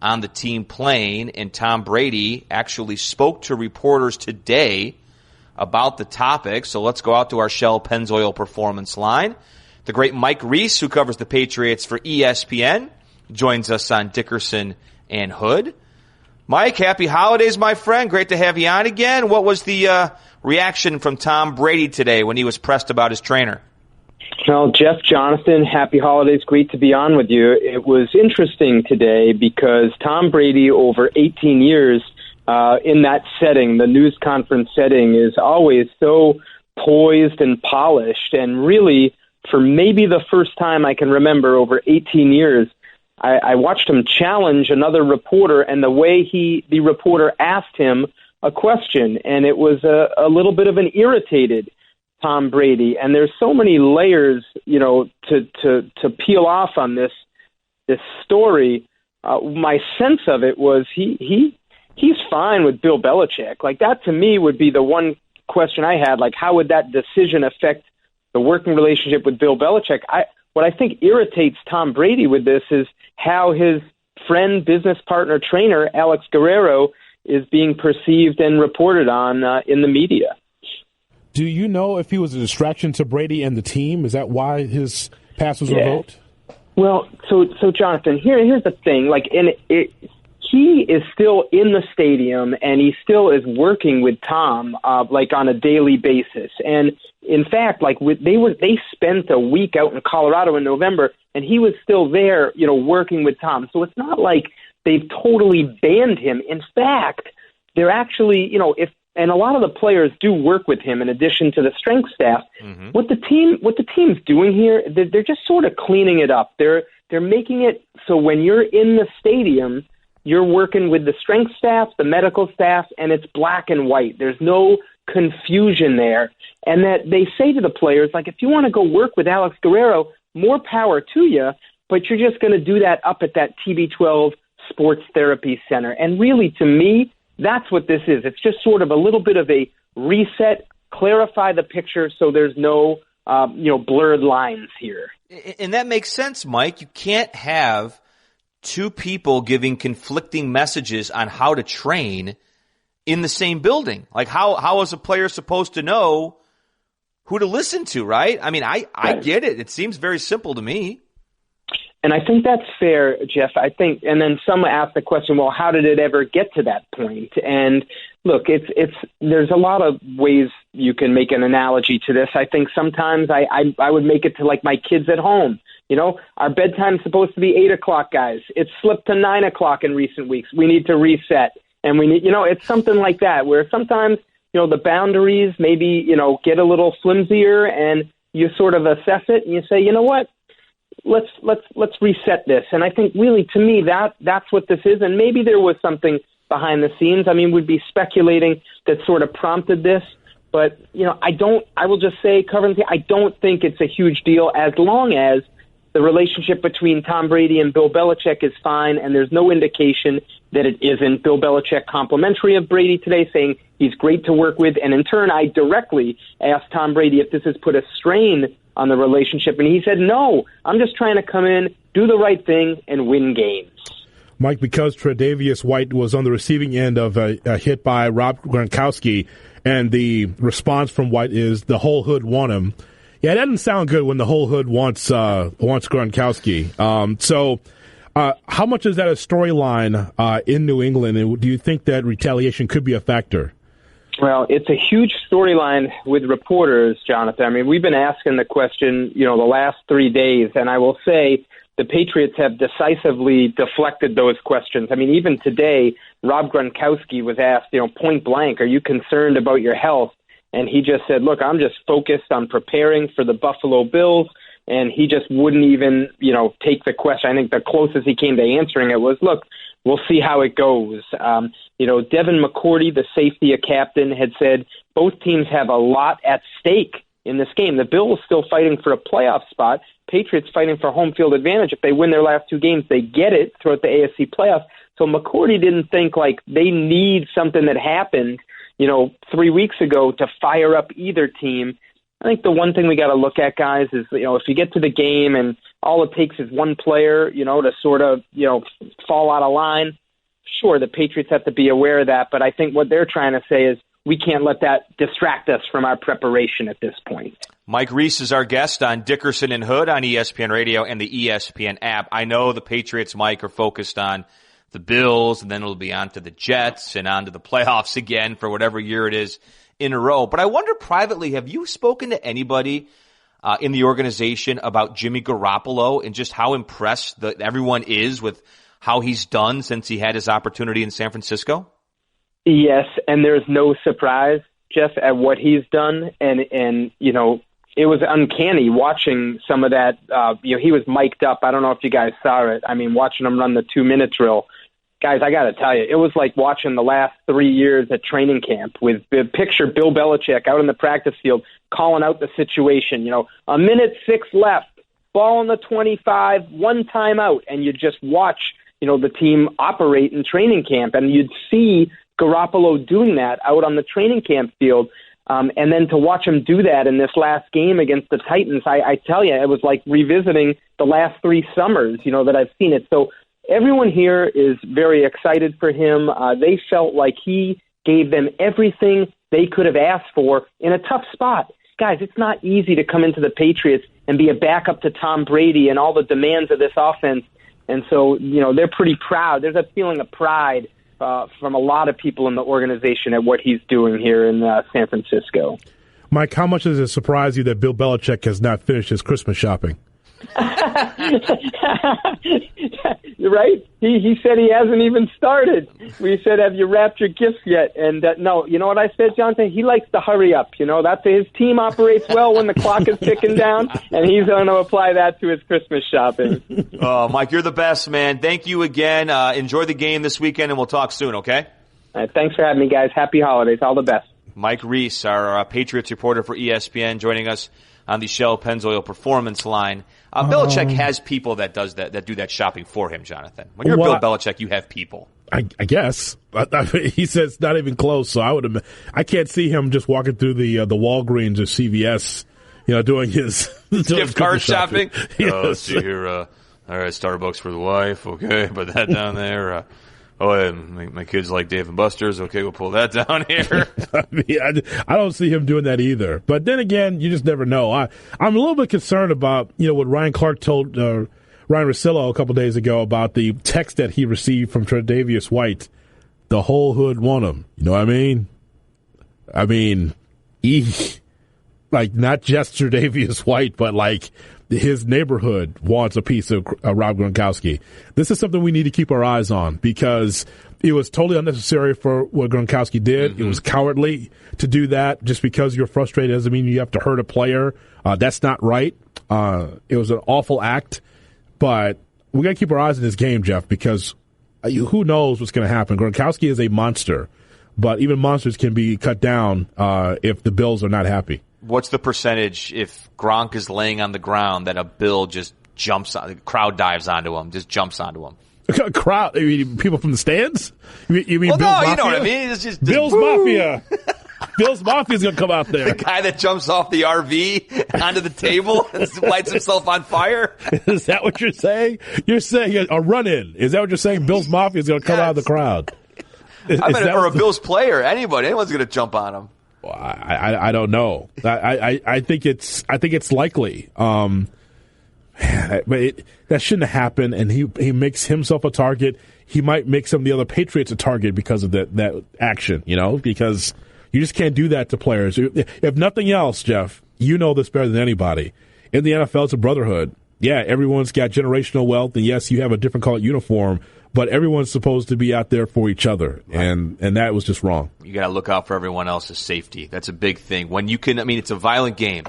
on the team plane. And Tom Brady actually spoke to reporters today about the topic. So let's go out to our Shell Pennzoil Performance line. The great Mike Reese, who covers the Patriots for ESPN, joins us on Dickerson and Hood. Mike, happy holidays, my friend. Great to have you on again. What was the reaction from Tom Brady today when he was pressed about his trainer? Well, Jeff, Jonathan, happy holidays. Great to be on with you. It was interesting today because Tom Brady, over 18 years in that setting, the news conference setting, is always so poised and polished. And really, for maybe the first time I can remember over 18 years, I watched him challenge another reporter, and the way the reporter asked him a question, and it was a little bit of an irritated Tom Brady. And there's so many layers, to peel off on this story. My sense of it was he's fine with Bill Belichick. Like, that to me would be the one question I had. Like, how would that decision affect the working relationship with Bill Belichick? What I think irritates Tom Brady with this is how his friend, business partner, trainer, Alex Guerrero, is being perceived and reported on in the media. Do you know if he was a distraction to Brady and the team? Is that why his pass was revoked? Well, so Jonathan, here's the thing. Like, he is still in the stadium, and he still is working with Tom, on a daily basis. And in fact, they spent a week out in Colorado in November, and he was still there, working with Tom. So it's not like they've totally banned him. In fact, they're actually, and a lot of the players do work with him in addition to the strength staff. Mm-hmm. What the team's doing here, they're just sort of cleaning it up. They're making it so when you're in the stadium, you're working with the strength staff, the medical staff, and it's black and white. There's no confusion there. And that they say to the players, like, if you want to go work with Alex Guerrero, more power to you, but you're just going to do that up at that TB12 Sports Therapy Center. And really, to me, that's what this is. It's just sort of a little bit of a reset, clarify the picture so there's no, blurred lines here. And that makes sense, Mike. You can't have two people giving conflicting messages on how to train in the same building. Like, how is a player supposed to know who to listen to, right? I mean, I get it. It seems very simple to me. And I think that's fair, Jeff. I think, and then some asked the question, well, how did it ever get to that point? And look, there's a lot of ways you can make an analogy to this. I think sometimes I would make it to like my kids at home. Our bedtime's supposed to be 8:00, guys. It's slipped to 9:00 in recent weeks. We need to reset. And we need, it's something like that where sometimes, the boundaries maybe, get a little flimsier and you sort of assess it and you say, you know what? Let's reset this. And I think really, to me, that's what this is. And maybe there was something behind the scenes. I mean, we'd be speculating that sort of prompted this. But, I will just say, I don't think it's a huge deal as long as the relationship between Tom Brady and Bill Belichick is fine, and there's no indication that it isn't. Bill Belichick complimentary of Brady today, saying he's great to work with. And in turn, I directly asked Tom Brady if this has put a strain on the relationship, and he said, no, I'm just trying to come in, do the right thing, and win games. Mike, because Tre'Davious White was on the receiving end of a hit by Rob Gronkowski, and the response from White is the whole hood want him, Yeah, it doesn't sound good when the whole hood wants Gronkowski. How much is that a storyline in New England, and do you think that retaliation could be a factor? Well, it's a huge storyline with reporters, Jonathan. I mean, we've been asking the question, the last 3 days, and I will say the Patriots have decisively deflected those questions. I mean, even today, Rob Gronkowski was asked, point blank, are you concerned about your health? And he just said, look, I'm just focused on preparing for the Buffalo Bills. And he just wouldn't even, take the question. I think the closest he came to answering it was, look, we'll see how it goes. Devin McCourty, the safety captain, had said both teams have a lot at stake in this game. The Bills still fighting for a playoff spot. Patriots fighting for home field advantage. If they win their last 2 games, they get it throughout the AFC playoffs. So McCourty didn't think like they need something that happened, 3 weeks ago to fire up either team. I think the one thing we got to look at, guys, is, if you get to the game and all it takes is one player, to sort of, fall out of line, sure, the Patriots have to be aware of that. But I think what they're trying to say is we can't let that distract us from our preparation at this point. Mike Reese is our guest on Dickerson and Hood on ESPN Radio and the ESPN app. I know the Patriots, Mike, are focused on the Bills, and then it'll be on to the Jets and on to the playoffs again for whatever year it is in a row. But I wonder privately, have you spoken to anybody in the organization about Jimmy Garoppolo and just how impressed everyone is with how he's done since he had his opportunity in San Francisco? Yes, and there's no surprise, Jeff, at what he's done. And it was uncanny watching some of that. He was mic'd up. I don't know if you guys saw it. I mean, watching him run the 2-minute drill. Guys, I got to tell you, it was like watching the last 3 years at training camp with picture Bill Belichick out in the practice field calling out the situation. 1:06 left, ball on the 25, 1 timeout, and you just watch, the team operate in training camp, and you'd see Garoppolo doing that out on the training camp field. And then to watch him do that in this last game against the Titans, I tell you, it was like revisiting the last 3 summers, that I've seen it. So everyone here is very excited for him. They felt like he gave them everything they could have asked for in a tough spot. Guys, it's not easy to come into the Patriots and be a backup to Tom Brady and all the demands of this offense. And so, they're pretty proud. There's a feeling of pride from a lot of people in the organization at what he's doing here in San Francisco. Mike, how much does it surprise you that Bill Belichick has not finished his Christmas shopping? You're right. He said he hasn't even started. We said, have you wrapped your gifts yet? And no, you know what I said, Jonathan? He likes to hurry up. That's his team operates well when the clock is ticking down, and he's going to apply that to his Christmas shopping. Oh, Mike, you're the best, man. Thank you again. Enjoy the game this weekend, and we'll talk soon, okay? All right, thanks for having me, guys. Happy holidays. All the best. Mike Reese, our Patriots reporter for ESPN, joining us on the Shell Pennzoil Performance Line. Belichick has people that do that shopping for him, Jonathan. When you're Bill Belichick, you have people. I guess. He says not even close, so I can't see him just walking through the Walgreens or CVS, doing his gift card shopping. Yes. Let's see here. All right, Starbucks for the wife. Okay, put that down there. My kids like Dave and Buster's. Okay, we'll pull that down here. I don't see him doing that either. But then again, you just never know. I'm a little bit concerned about what Ryan Clark told Ryan Russillo a couple days ago about the text that he received from Tre'Davious White. The whole hood want him. You know what I mean? Not just Tre'Davious White, but his neighborhood wants a piece of Rob Gronkowski. This is something we need to keep our eyes on because it was totally unnecessary for what Gronkowski did. Mm-hmm. It was cowardly to do that. Just because you're frustrated doesn't mean you have to hurt a player. That's not right. It was an awful act, but we got to keep our eyes on this game, Jeff, because who knows what's going to happen. Gronkowski is a monster, but even monsters can be cut down if the Bills are not happy. What's the percentage if Gronk is laying on the ground that a Bill just jumps on, the crowd dives onto him, just jumps onto him? Crowd? You mean people from the stands? You mean Bill's Mafia? You know what I mean? It's just Bill's Mafia. Bill's Mafia's going to come out there. The guy that jumps off the RV onto the table and lights himself on fire. Is that what you're saying? You're saying a run-in. Is that what you're saying? Bill's Mafia is going to come out of the crowd. Or a Bills player. Anyone's going to jump on him. I don't know. I think it's likely. But that shouldn't have happened, and he makes himself a target. He might make some of the other Patriots a target because of that action, because you just can't do that to players. If nothing else, Jeff, you know this better than anybody. In the NFL, it's a brotherhood. Yeah, everyone's got generational wealth, and yes, you have a different colored uniform, but everyone's supposed to be out there for each other, and that was just wrong. You got to look out for everyone else's safety. That's a big thing. When you can, it's a violent game.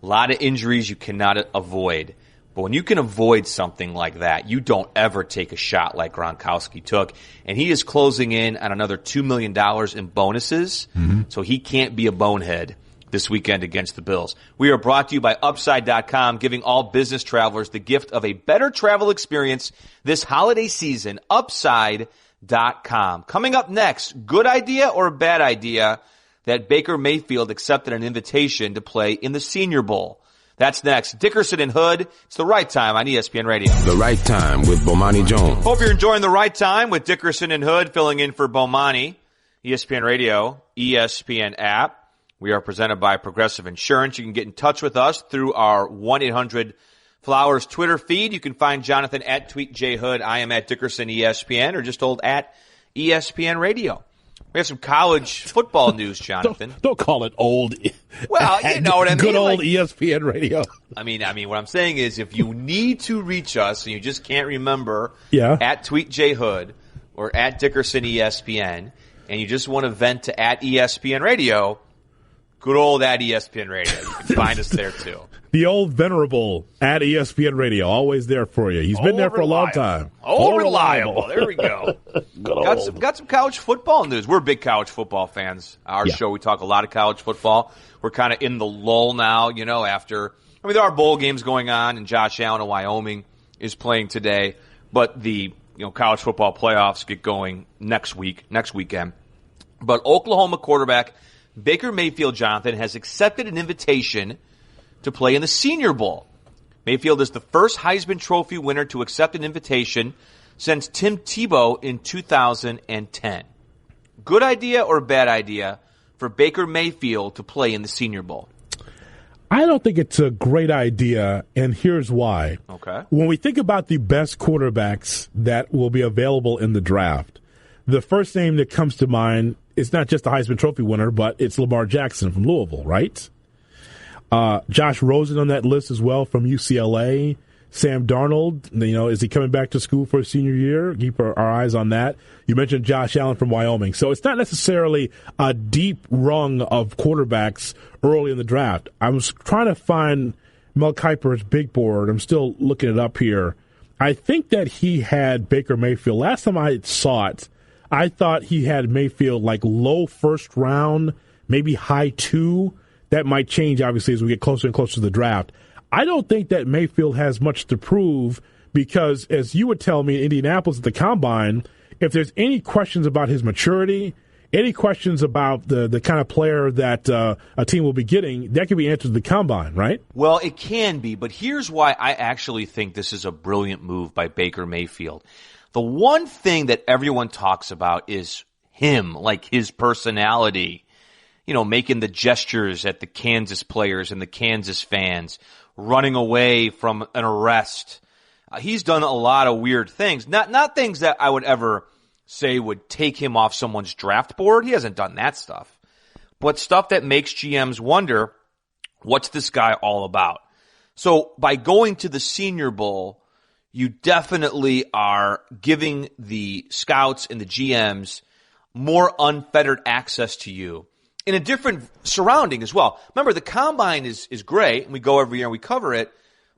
A lot of injuries you cannot avoid. But when you can avoid something like that, you don't ever take a shot like Gronkowski took. And he is closing in on another $2 million in bonuses, so he can't be a bonehead this weekend against the Bills. We are brought to you by Upside.com, giving all business travelers the gift of a better travel experience this holiday season. Upside.com. Coming up next, good idea or bad idea that Baker Mayfield accepted an invitation to play in the Senior Bowl? That's next. Dickerson and Hood. It's The Right Time on ESPN Radio. The Right Time with Bomani Jones. Hope you're enjoying The Right Time with Dickerson and Hood, filling in for Bomani. ESPN Radio, ESPN app. We are presented by Progressive Insurance. You can get in touch with us through our 1-800-Flowers Twitter feed. You can find Jonathan at TweetJHood. I am at Dickerson ESPN, or just old at ESPN Radio. We have some college football news, Jonathan. Don't call it old. Well, you know what I mean. Good old ESPN Radio. I mean, what I'm saying is, if you need to reach us and you just can't remember, at TweetJHood or at Dickerson ESPN, and you just want to vent to at ESPN Radio, good old at ESPN Radio. You can find us there, too. The old venerable at ESPN Radio, always there for you. He's been there for a long time. Reliable. There we go. Got some college football news. We're big college football fans. Our show, we talk a lot of college football. We're kind of in the lull now, after – there are bowl games going on, and Josh Allen of Wyoming is playing today. But the college football playoffs get going next weekend. But Oklahoma quarterback Baker Mayfield, Jonathan, has accepted an invitation to play in the Senior Bowl. Mayfield is the first Heisman Trophy winner to accept an invitation since Tim Tebow in 2010. Good idea or bad idea for Baker Mayfield to play in the Senior Bowl? I don't think it's a great idea, and here's why. Okay. When we think about the best quarterbacks that will be available in the draft, the first name that comes to mind is not just the Heisman Trophy winner, but it's Lamar Jackson from Louisville, right? Josh Rosen on that list as well from UCLA. Sam Darnold, is he coming back to school for his senior year? Keep our eyes on that. You mentioned Josh Allen from Wyoming. So it's not necessarily a deep rung of quarterbacks early in the draft. I was trying to find Mel Kiper's big board. I'm still looking it up here. I think that he had Baker Mayfield. Last time I saw it, I thought he had Mayfield like low first round, maybe high 2. That might change, obviously, as we get closer and closer to the draft. I don't think that Mayfield has much to prove because, as you would tell me in Indianapolis at the Combine, if there's any questions about his maturity, any questions about the kind of player that a team will be getting, that can be answered at the Combine, right? Well, it can be, but here's why I actually think this is a brilliant move by Baker Mayfield. The one thing that everyone talks about is him, like his personality, making the gestures at the Kansas players and the Kansas fans, running away from an arrest. He's done a lot of weird things, not things that I would ever say would take him off someone's draft board. He hasn't done that stuff, but stuff that makes GMs wonder, what's this guy all about? So by going to the Senior Bowl, you definitely are giving the scouts and the GMs more unfettered access to you in a different surrounding as well. Remember, the Combine is great, and we go every year and we cover it,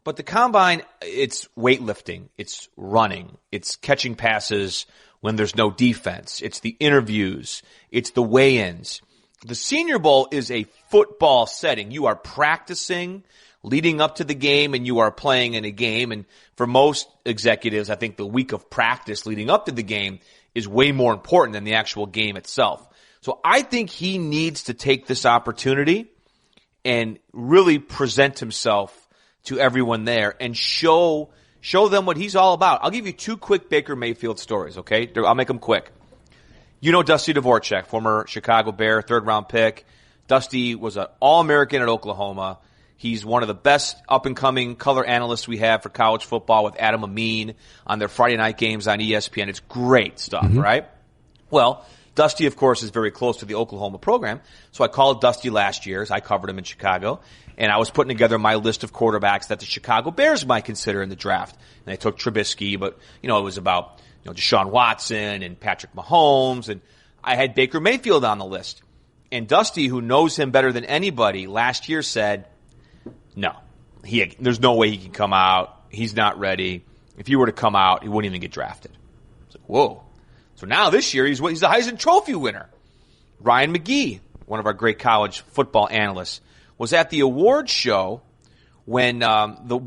but the Combine, it's weightlifting, it's running, it's catching passes when there's no defense, it's the interviews, it's the weigh-ins. The Senior Bowl is a football setting. You are practicing leading up to the game, and you are playing in a game, and for most executives, I think the week of practice leading up to the game is way more important than the actual game itself. So I think he needs to take this opportunity and really present himself to everyone there and show them what he's all about. I'll give you 2 quick Baker Mayfield stories, okay? I'll make them quick. Dusty Dvorak, former Chicago Bear, 3rd-round pick, Dusty was an All-American at Oklahoma. He's one of the best up-and-coming color analysts we have for college football with Adam Amin on their Friday night games on ESPN. It's great stuff, right? Well, Dusty, of course, is very close to the Oklahoma program. So I called Dusty last year as I covered him in Chicago. And I was putting together my list of quarterbacks that the Chicago Bears might consider in the draft. And I took Trubisky, but, it was about, Deshaun Watson and Patrick Mahomes. And I had Baker Mayfield on the list. And Dusty, who knows him better than anybody, last year said, no, there's no way he can come out. He's not ready. If he were to come out, he wouldn't even get drafted. I was like, whoa. So now this year, he's the Heisman Trophy winner. Ryan McGee, one of our great college football analysts, was at the awards show when the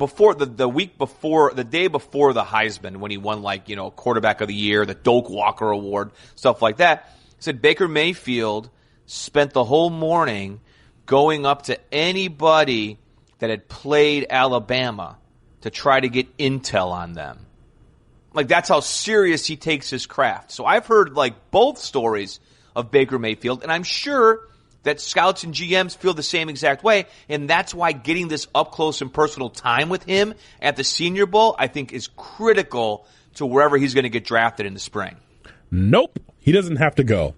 day before the Heisman, when he won quarterback of the year, the Doak Walker Award, stuff like that. He said Baker Mayfield spent the whole morning going up to anybody that had played Alabama to try to get intel on them. That's how serious he takes his craft. So I've heard both stories of Baker Mayfield, and I'm sure that scouts and GMs feel the same exact way, and that's why getting this up close and personal time with him at the Senior Bowl, I think, is critical to wherever he's going to get drafted in the spring. Nope. He doesn't have to go.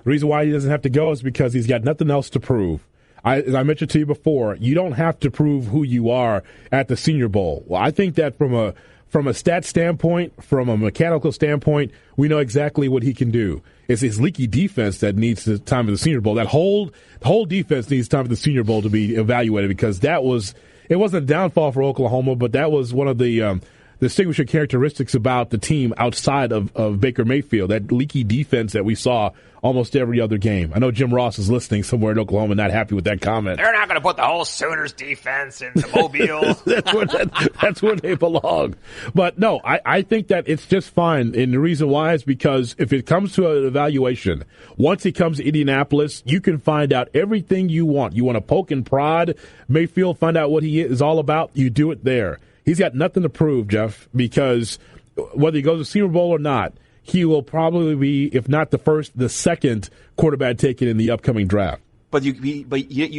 The reason why he doesn't have to go is because he's got nothing else to prove. As I mentioned to you before, you don't have to prove who you are at the Senior Bowl. Well, I think that from a stat standpoint, from a mechanical standpoint, we know exactly what he can do. It's his leaky defense that needs the time of the Senior Bowl. That whole defense needs time of the Senior Bowl to be evaluated, because it wasn't a downfall for Oklahoma, but that was one of the distinguishing characteristics about the team outside of Baker Mayfield, that leaky defense that we saw almost every other game. I know Jim Ross is listening somewhere in Oklahoma, not happy with that comment. They're not going to put the whole Sooners defense in the Mobile. that's where they belong. But no, I think that it's just fine. And the reason why is because if it comes to an evaluation, once he comes to Indianapolis, you can find out everything you want. You want to poke and prod Mayfield, find out what he is all about, you do it there. He's got nothing to prove, Jeff, because whether he goes to Senior Bowl or not, he will probably be, if not the first, the second quarterback taken in the upcoming draft. But you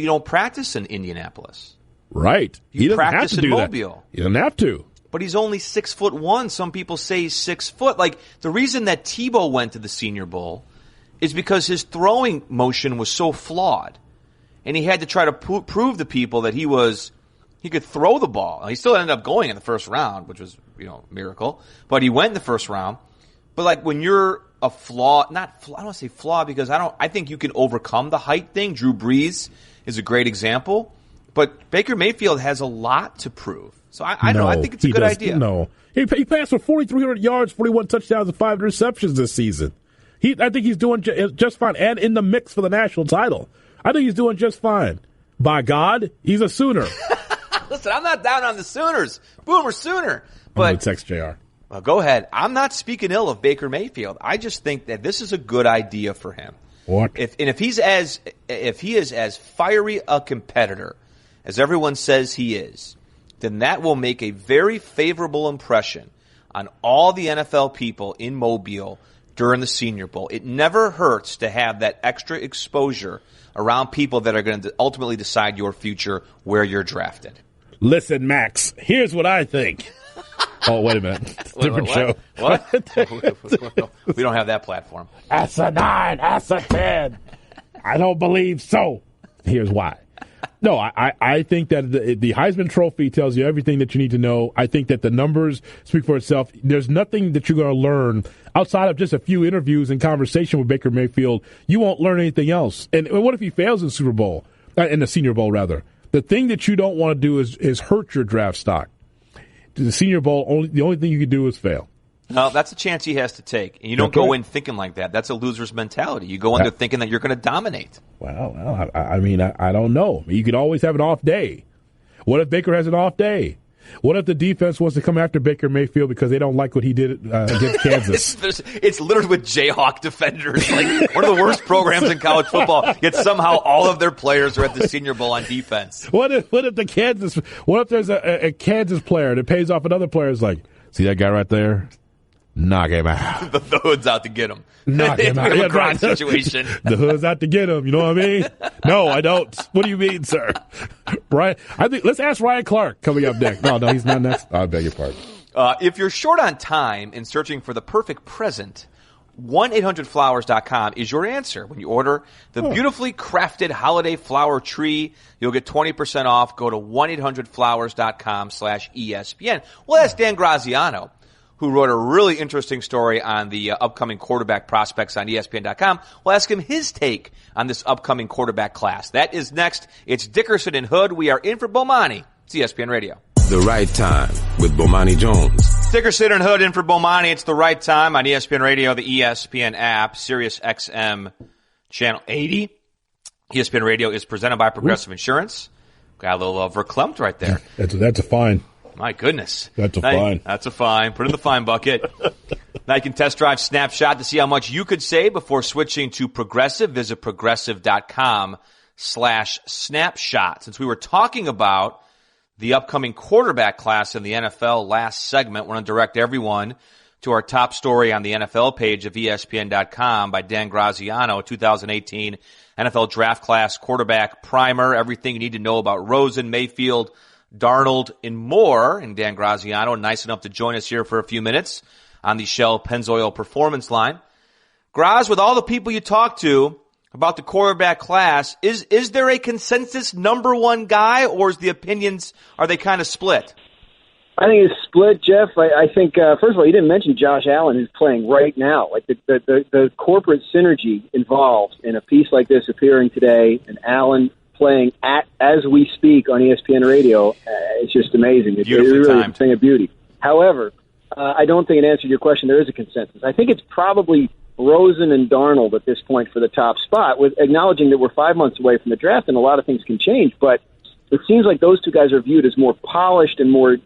don't practice in Indianapolis. Right. You practice in Mobile. He doesn't have to. But he's only 6'1". Some people say he's 6 foot. The reason that Tebow went to the Senior Bowl is because his throwing motion was so flawed. And he had to try to prove to people that he could throw the ball. He still ended up going in the first round, which was, a miracle. But he went in the first round. But when you're a flaw, I don't want to say flaw because I think you can overcome the height thing. Drew Brees is a great example. But Baker Mayfield has a lot to prove. So I think it's a good idea. No. He passed for 4,300 yards, 41 touchdowns, and 5 interceptions this season. I think he's doing just fine, and in the mix for the national title. I think he's doing just fine. By God, he's a Sooner. Listen, I'm not down on the Sooners. Boomer Sooner. But I'm going to text JR. Well, go ahead. I'm not speaking ill of Baker Mayfield. I just think that this is a good idea for him. What? If he is as fiery a competitor as everyone says he is, then that will make a very favorable impression on all the NFL people in Mobile during the Senior Bowl. It never hurts to have that extra exposure around people that are going to ultimately decide your future where you're drafted. Listen, Max, here's what I think. Oh, wait a minute. Different show. What? We don't have that platform. That's a 9. That's a 10. I don't believe so. Here's why. No, I think that the Heisman Trophy tells you everything that you need to know. I think that the numbers speak for itself. There's nothing that you're going to learn outside of just a few interviews and conversation with Baker Mayfield. You won't learn anything else. And what if he fails in the Super Bowl, in the Senior Bowl, rather? The thing that you don't want to do is hurt your draft stock. The Senior Bowl, the only thing you can do is fail. No, that's a chance he has to take. And you don't go in thinking like that. That's a loser's mentality. You go in there thinking that you're going to dominate. Well, I don't know. You could always have an off day. What if Baker has an off day? What if the defense wants to come after Baker Mayfield because they don't like what he did against Kansas? It's littered with Jayhawk defenders, like one of the worst programs in college football. Yet somehow all of their players are at the Senior Bowl on defense. What if there's a Kansas player that pays off another player? Is like, see that guy right there? Knock him out. The Hood's out to get him. Knock him out. Yeah, right. Situation. The Hood's out to get him. You know what I mean? No, I don't. What do you mean, sir? Brian, I think let's ask Ryan Clark coming up next. No, he's not next. I beg your pardon. If you're short on time and searching for the perfect present, 1-800-Flowers.com is your answer. When you order the beautifully crafted holiday flower tree, you'll get 20% off. Go to 1-800-Flowers.com/ESPN. Well, that's Dan Graziano, who wrote a really interesting story on the upcoming quarterback prospects on ESPN.com. We'll ask him his take on this upcoming quarterback class. That is next. It's Dickerson and Hood. We are in for Bomani. It's ESPN Radio. The Right Time with Bomani Jones. Dickerson and Hood in for Bomani. It's the right time on ESPN Radio, the ESPN app, Sirius XM Channel 80. ESPN Radio is presented by Progressive Insurance. Got a little verklempt right there. That's a fine. My goodness. That's a fine. That's a fine. Put it in the fine bucket. Now you can test drive Snapshot to see how much you could save before switching to Progressive. Visit progressive.com/snapshot. Since we were talking about the upcoming quarterback class in the NFL last segment, we're going to direct everyone to our top story on the NFL page of ESPN.com by Dan Graziano, 2018 NFL Draft Class Quarterback Primer, everything you need to know about Rosen, Mayfield, Darnold, and more. And Dan Graziano, nice enough to join us here for a few minutes on the Shell Pennzoil Performance Line. Graz, with all the people you talk to about the quarterback class, is there a consensus number one guy, or is the opinions, are they kind of split? I think it's split, Jeff. I think, first of all, you didn't mention Josh Allen, who's playing right now. Like the corporate synergy involved in a piece like this appearing today, and Allen playing as we speak on ESPN Radio, it's just amazing. It's really a thing of beauty. However, I don't think, in answer to your question, there is a consensus. I think it's probably Rosen and Darnold at this point for the top spot, with acknowledging that we're 5 months away from the draft and a lot of things can change. But it seems like those two guys are viewed as more polished and more,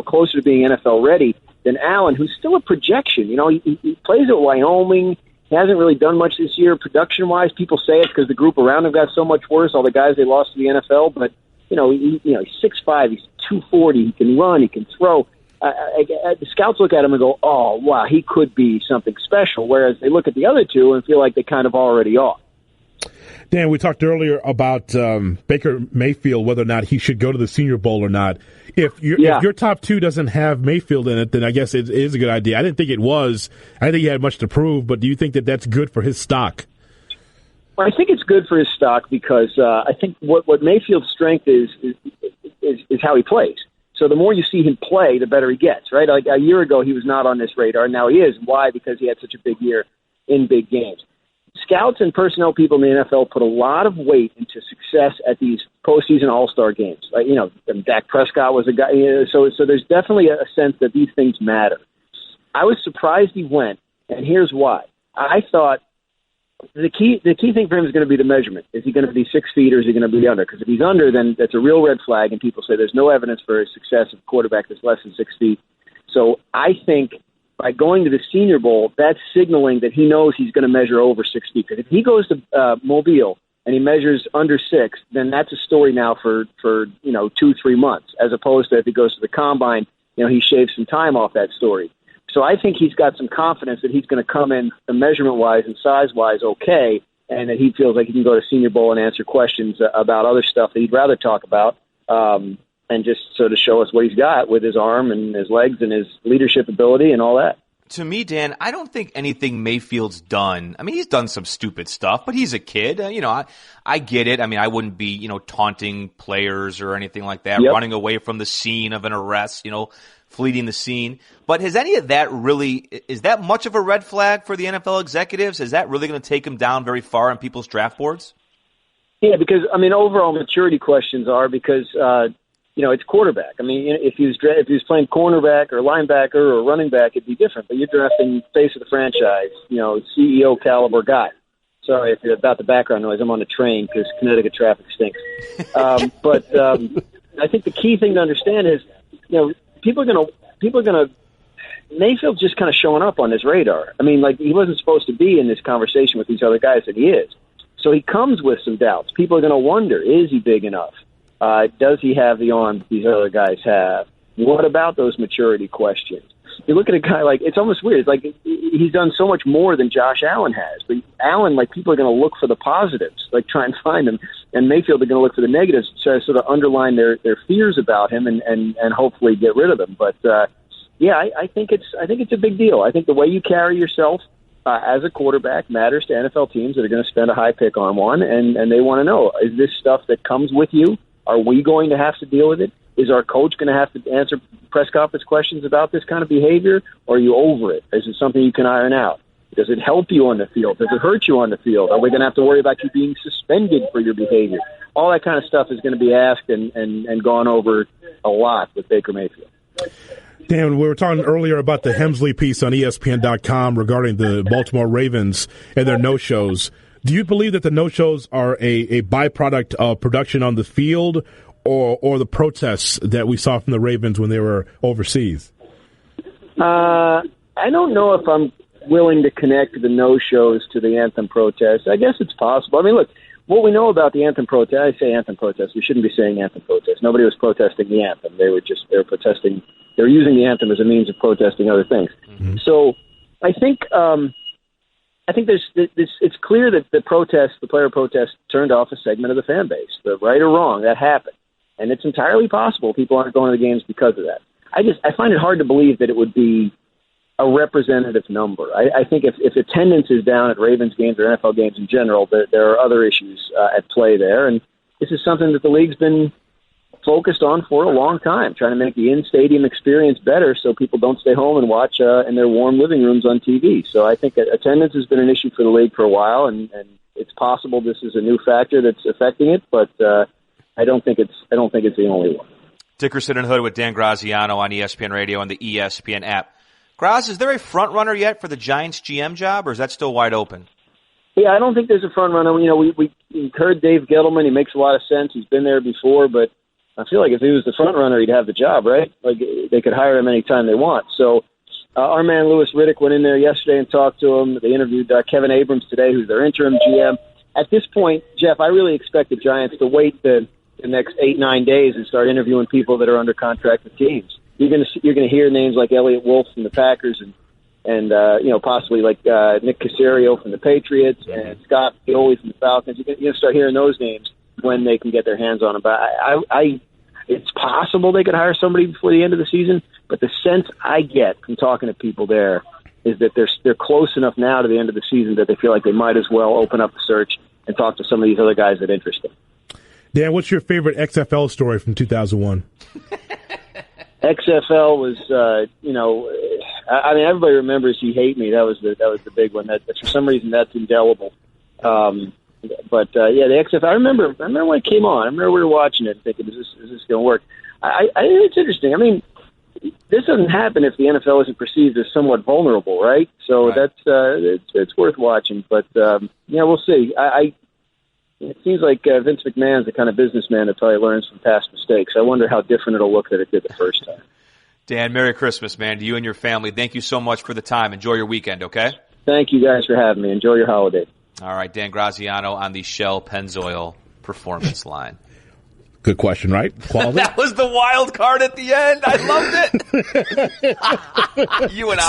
closer to being NFL ready than Allen, who's still a projection. He plays at Wyoming. He hasn't really done much this year production-wise. People say it's because the group around him got so much worse, all the guys they lost to the NFL. But, he's 6'5", he's 240, he can run, he can throw. The scouts look at him and go, oh, wow, he could be something special, whereas they look at the other two and feel like they kind of already are. Dan, we talked earlier about Baker Mayfield, whether or not he should go to the Senior Bowl or not. If your top two doesn't have Mayfield in it, then I guess it is a good idea. I didn't think it was. I didn't think he had much to prove, but do you think that that's good for his stock? Well, I think it's good for his stock because I think what Mayfield's strength is how he plays. So the more you see him play, the better he gets, right? Like a year ago, he was not on this radar. Now he is. Why? Because he had such a big year in big games. Scouts and personnel people in the NFL put a lot of weight into success at these postseason all-star games. Like, Dak Prescott was a guy. So there's definitely a sense that these things matter. I was surprised he went, and here's why. I thought the key thing for him is going to be the measurement. Is he going to be 6 feet or is he going to be under? Because if he's under, then that's a real red flag, and people say there's no evidence for his success of a quarterback that's less than 6 feet. So I think by going to the Senior Bowl, that's signaling that he knows he's going to measure over 6 feet. Because if he goes to Mobile and he measures under 6, then that's a story now for 2-3 months, as opposed to if he goes to the Combine, he shaves some time off that story. So I think he's got some confidence that he's going to come in measurement-wise and size-wise okay, and that he feels like he can go to Senior Bowl and answer questions about other stuff that he'd rather talk about, and just sort of show us what he's got with his arm and his legs and his leadership ability and all that. To me, Dan, I don't think anything Mayfield's done. I mean, he's done some stupid stuff, but he's a kid. I get it. I mean, I wouldn't be, taunting players or anything like that, running away from the scene of an arrest, fleeting the scene. But has any of that is that much of a red flag for the NFL executives? Is that really going to take him down very far on people's draft boards? Yeah, because, overall maturity questions are because, it's quarterback. I mean, if he was playing cornerback or linebacker or running back, it'd be different. But you're drafting face of the franchise, CEO caliber guy. Sorry about the background noise. I'm on the train because Connecticut traffic stinks. But I think the key thing to understand is, people are gonna. Mayfield's just kind of showing up on his radar. I mean, like, he wasn't supposed to be in this conversation with these other guys, and he is. So he comes with some doubts. People are going to wonder: is he big enough? Does he have the arm these other guys have? What about those maturity questions? you look at a guy like, it's almost weird. It's like he's done so much more than Josh Allen has. But Allen, like, people are going to look for the positives, like try and find them, and Mayfield are going to look for the negatives to sort of underline their fears about him and hopefully get rid of them. But I think it's a big deal. I think the way you carry yourself as a quarterback matters to NFL teams that are going to spend a high pick on one, and they want to know, is this stuff that comes with you? Are we going to have to deal with it? Is our coach going to have to answer press conference questions about this kind of behavior, or are you over it? Is it something you can iron out? Does it help you on the field? Does it hurt you on the field? Are we going to have to worry about you being suspended for your behavior? All that kind of stuff is going to be asked and gone over a lot with Baker Mayfield. Dan, we were talking earlier about the Hemsley piece on ESPN.com regarding the Baltimore Ravens and their no-shows. Do you believe that the no-shows are a byproduct of production on the field or the protests that we saw from the Ravens when they were overseas? I don't know if I'm willing to connect the no-shows to the anthem protests. I guess it's possible. I mean, look, what we know about the anthem protest, I say anthem protest, we shouldn't be saying anthem protest. Nobody was protesting the anthem. They were protesting, they were using the anthem as a means of protesting other things. Mm-hmm. So I think it's clear that the player protest turned off a segment of the fan base. But right or wrong, that happened. And it's entirely possible people aren't going to the games because of that. I find it hard to believe that it would be a representative number. I think if attendance is down at Ravens games or NFL games in general, there are other issues at play there. And this is something that the league's been focused on for a long time, trying to make the in-stadium experience better so people don't stay home and watch in their warm living rooms on TV. So I think attendance has been an issue for the league for a while, and it's possible this is a new factor that's affecting it, but I don't think it's the only one. Dickerson and Hood with Dan Graziano on ESPN Radio and the ESPN app. Graz, is there a front runner yet for the Giants GM job, or is that still wide open? Yeah, I don't think there's a front runner. You know, we heard Dave Gettleman. He makes a lot of sense. He's been there before, but I feel like if he was the front runner, he'd have the job, right? Like they could hire him anytime they want. So our man Louis Riddick went in there yesterday and talked to him. They interviewed Kevin Abrams today, who's their interim GM. At this point, Jeff, I really expect the Giants to wait the next 8-9 days and start interviewing people that are under contract with teams. You're going to hear names like Elliott Wolf from the Packers and possibly like Nick Caserio from the Patriots and Scott Pioli from the Falcons. You're going to start hearing those names when they can get their hands on them. But it's possible they could hire somebody before the end of the season, but the sense I get from talking to people there is that they're close enough now to the end of the season that they feel like they might as well open up the search and talk to some of these other guys that interest them. Dan, what's your favorite XFL story from 2001? XFL was, I mean, everybody remembers He Hate Me. That was the big one. That for some reason that's indelible. The XFL. I remember when it came on. I remember we were watching it and thinking, is this going to work? It's interesting. I mean, this doesn't happen if the NFL isn't perceived as somewhat vulnerable, right? So right. It's worth watching. But we'll see. It seems like Vince McMahon's the kind of businessman that probably learns from past mistakes. I wonder how different it'll look than it did the first time. Dan, Merry Christmas, man, to you and your family. Thank you so much for the time. Enjoy your weekend, okay? Thank you guys for having me. Enjoy your holiday. All right, Dan Graziano on the Shell Pennzoil Performance line. Good question, right? Quality? That was the wild card at the end. I loved it. You and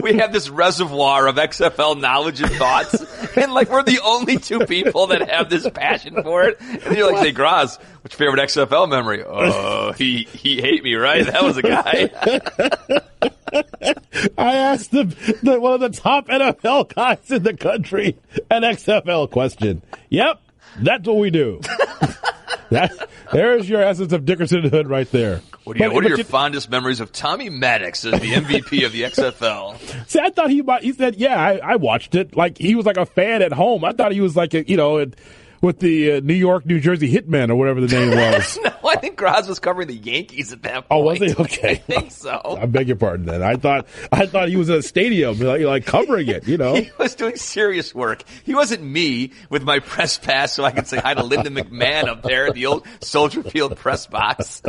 we have this reservoir of XFL knowledge and thoughts, and we're the only two people that have this passion for it. And you're like, "Hey, Graz, what's your favorite XFL memory?" Oh, he hate me, right? That was a guy. I asked one of the top NFL guys in the country an XFL question. Yep, that's what we do. There's your essence of Dickerson and Hood right there. What are your fondest memories of Tommy Maddox as the MVP of the XFL? See, I thought he said, yeah, I watched it. Like, he was like a fan at home. I thought he was like, with the New York, New Jersey Hitmen or whatever the name was. No, I think Graz was covering the Yankees at that point. Oh, was he? Okay. I think so. I beg your pardon then. I thought he was in a stadium, like covering it, He was doing serious work. He wasn't me with my press pass so I could say hi to Linda McMahon up there at the old Soldier Field press box.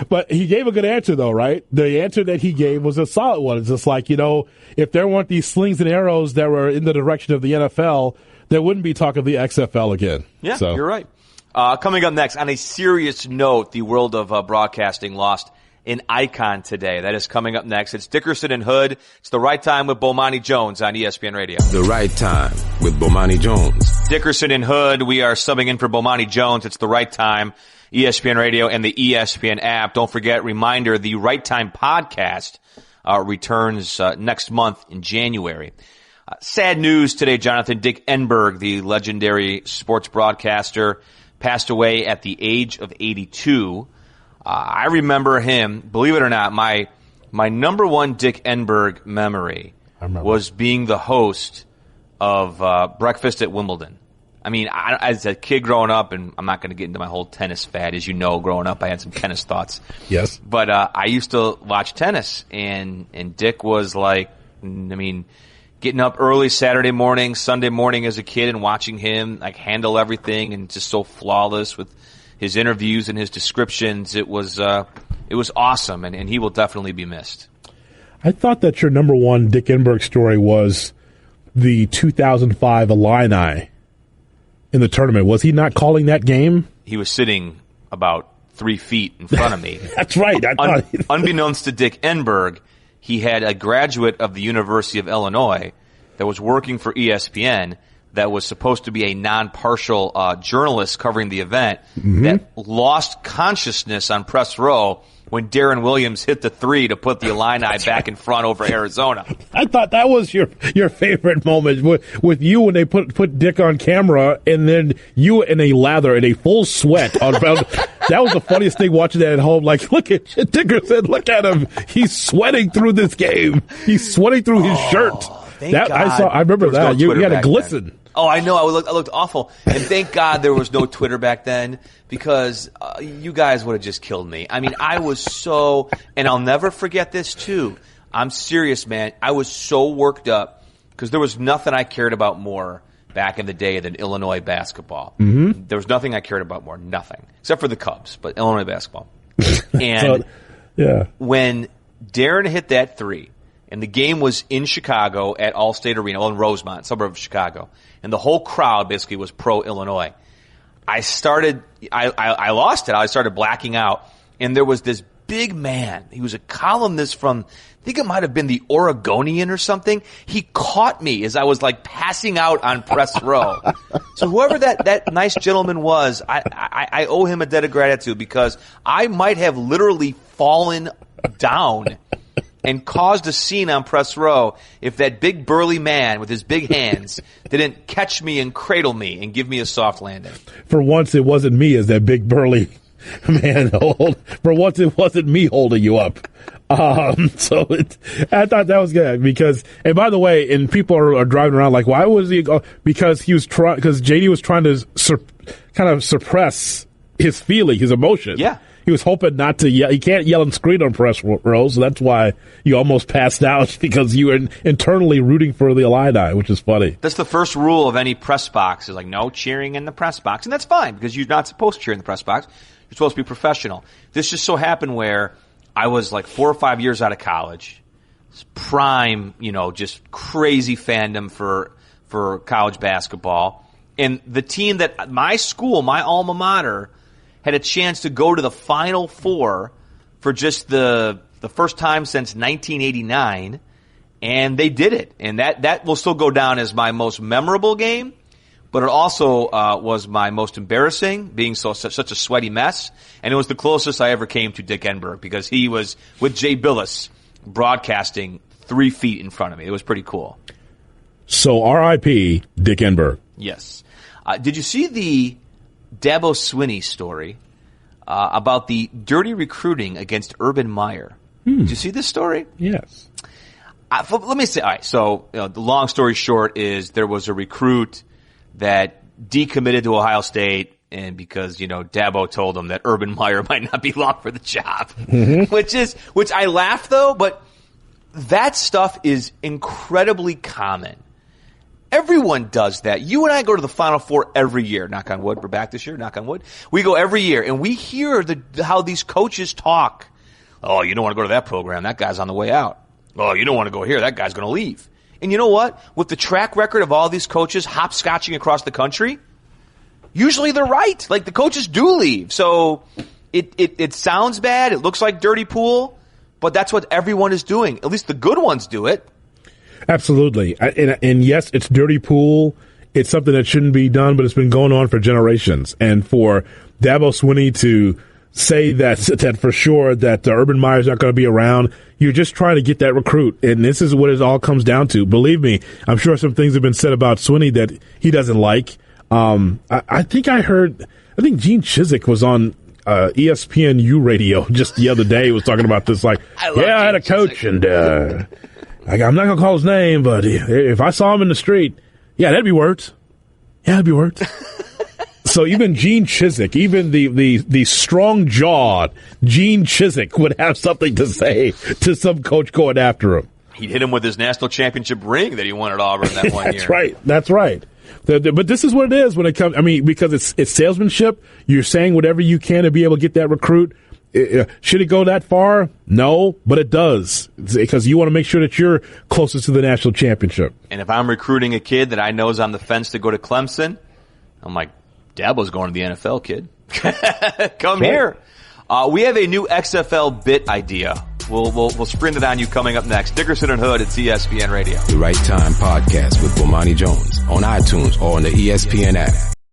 But he gave a good answer, though, right? The answer that he gave was a solid one. It's just like, if there weren't these slings and arrows that were in the direction of the NFL, there wouldn't be talk of the XFL again. Yeah, so. You're right. Coming up next, on a serious note, the world of broadcasting lost an icon today. That is coming up next. It's Dickerson and Hood. It's The Right Time with Bomani Jones on ESPN Radio. The Right Time with Bomani Jones. Dickerson and Hood. We are subbing in for Bomani Jones. It's The Right Time, ESPN Radio and the ESPN app. Don't forget, reminder, the Right Time podcast returns next month in January. Sad news today, Jonathan. Dick Enberg, the legendary sports broadcaster, passed away at the age of 82. I remember him, believe it or not, my number one Dick Enberg memory was being the host of Breakfast at Wimbledon. I mean, as a kid growing up, and I'm not going to get into my whole tennis fad. As you know, growing up, I had some tennis thoughts. Yes. But I used to watch tennis, and Dick was like, I mean, getting up early Saturday morning, Sunday morning as a kid and watching him like handle everything and just so flawless with his interviews and his descriptions. It was awesome, and he will definitely be missed. I thought that your number one Dick Enberg story was the 2005 Illini in the tournament. Was he not calling that game? He was sitting about 3 feet in front of me. That's right. Unbeknownst to Dick Enberg, he had a graduate of the University of Illinois that was working for ESPN that was supposed to be a non-partial journalist covering the event that lost consciousness on press row when Darren Williams hit the three to put the Illini back in front over Arizona. I thought that was your favorite moment with you when they put Dick on camera and then you in a lather, in a full sweat. That was the funniest thing watching that at home. Like, look at Dickerson, look at him. He's sweating through this game. He's sweating through his shirt. I remember that. You had to glisten. Then. Oh, I know. I looked awful. And thank God there was no Twitter back then because you guys would have just killed me. I mean, I was so, and I'll never forget this too. I'm serious, man. I was so worked up because there was nothing I cared about more back in the day than Illinois basketball. There was nothing I cared about more. Nothing. Except for the Cubs, but Illinois basketball. And when Darren hit that three, and the game was in Chicago at Allstate Arena, in Rosemont, suburb of Chicago, and the whole crowd basically was pro-Illinois. I lost it. I started blacking out, and there was this big man. He was a columnist from, I think it might have been the Oregonian or something. He caught me as I was like passing out on press row. So whoever that nice gentleman was, I owe him a debt of gratitude because I might have literally fallen down and caused a scene on press row if that big burly man with his big hands didn't catch me and cradle me and give me a soft landing. For once, it wasn't me as that big burly man. For once, it wasn't me holding you up. I thought that was good because, and by the way, and people are driving around like, why was he? Because JD was trying to kind of suppress his feeling, his emotion. Yeah. He was hoping not to yell. He can't yell and scream on press row, so that's why you almost passed out because you were internally rooting for the Illini, which is funny. That's the first rule of any press box is like no cheering in the press box. And that's fine because you're not supposed to cheer in the press box. You're supposed to be professional. This just so happened where I was like 4 or 5 years out of college. Prime, just crazy fandom for college basketball. And the team that my school, my alma mater, had a chance to go to the Final Four for just the first time since 1989, and they did it. And that will still go down as my most memorable game, but it also was my most embarrassing, being such a sweaty mess. And it was the closest I ever came to Dick Enberg because he was with Jay Billis broadcasting 3 feet in front of me. It was pretty cool. So R.I.P. Dick Enberg. Yes. Did you see the Dabo Swinney story about the dirty recruiting against Urban Meyer? Did you see this story? Yes. Let me say, all right, so the long story short is there was a recruit that decommitted to Ohio State, and because, Dabo told him that Urban Meyer might not be long for the job, which I laugh though, but that stuff is incredibly common. Everyone does that. You and I go to the Final Four every year. Knock on wood. We're back this year. Knock on wood. We go every year, and we hear how these coaches talk. Oh, you don't want to go to that program. That guy's on the way out. Oh, you don't want to go here. That guy's going to leave. And you know what? With the track record of all these coaches hopscotching across the country, usually they're right. Like, the coaches do leave. So It sounds bad. It looks like dirty pool, but that's what everyone is doing. At least the good ones do it. Absolutely. And yes, it's dirty pool. It's something that shouldn't be done, but it's been going on for generations. And for Dabo Swinney to say that for sure that Urban Meyer's not going to be around, you're just trying to get that recruit. And this is what it all comes down to. Believe me, I'm sure some things have been said about Swinney that he doesn't like. I think Gene Chizik was on ESPNU radio just the other day. He was talking about this, like, I had a coach, and I'm not going to call his name, but if I saw him in the street, that'd be words. Yeah, that'd be words. So even Gene Chizik, even the strong-jawed Gene Chizik would have something to say to some coach going after him. He'd hit him with his national championship ring that he won at Auburn that one year. That's right. But this is what it is when it comes. I mean, because it's salesmanship. You're saying whatever you can to be able to get that recruit. Should it go that far? No, but it does, because you want to make sure that you're closest to the national championship. And if I'm recruiting a kid that I know is on the fence to go to Clemson, I'm like, Dabo's going to the NFL, kid. Come here. We have a new XFL bit idea. We'll sprint it on you coming up next. Dickerson and Hood at ESPN Radio. The Right Time Podcast with Bomani Jones on iTunes or on the ESPN app.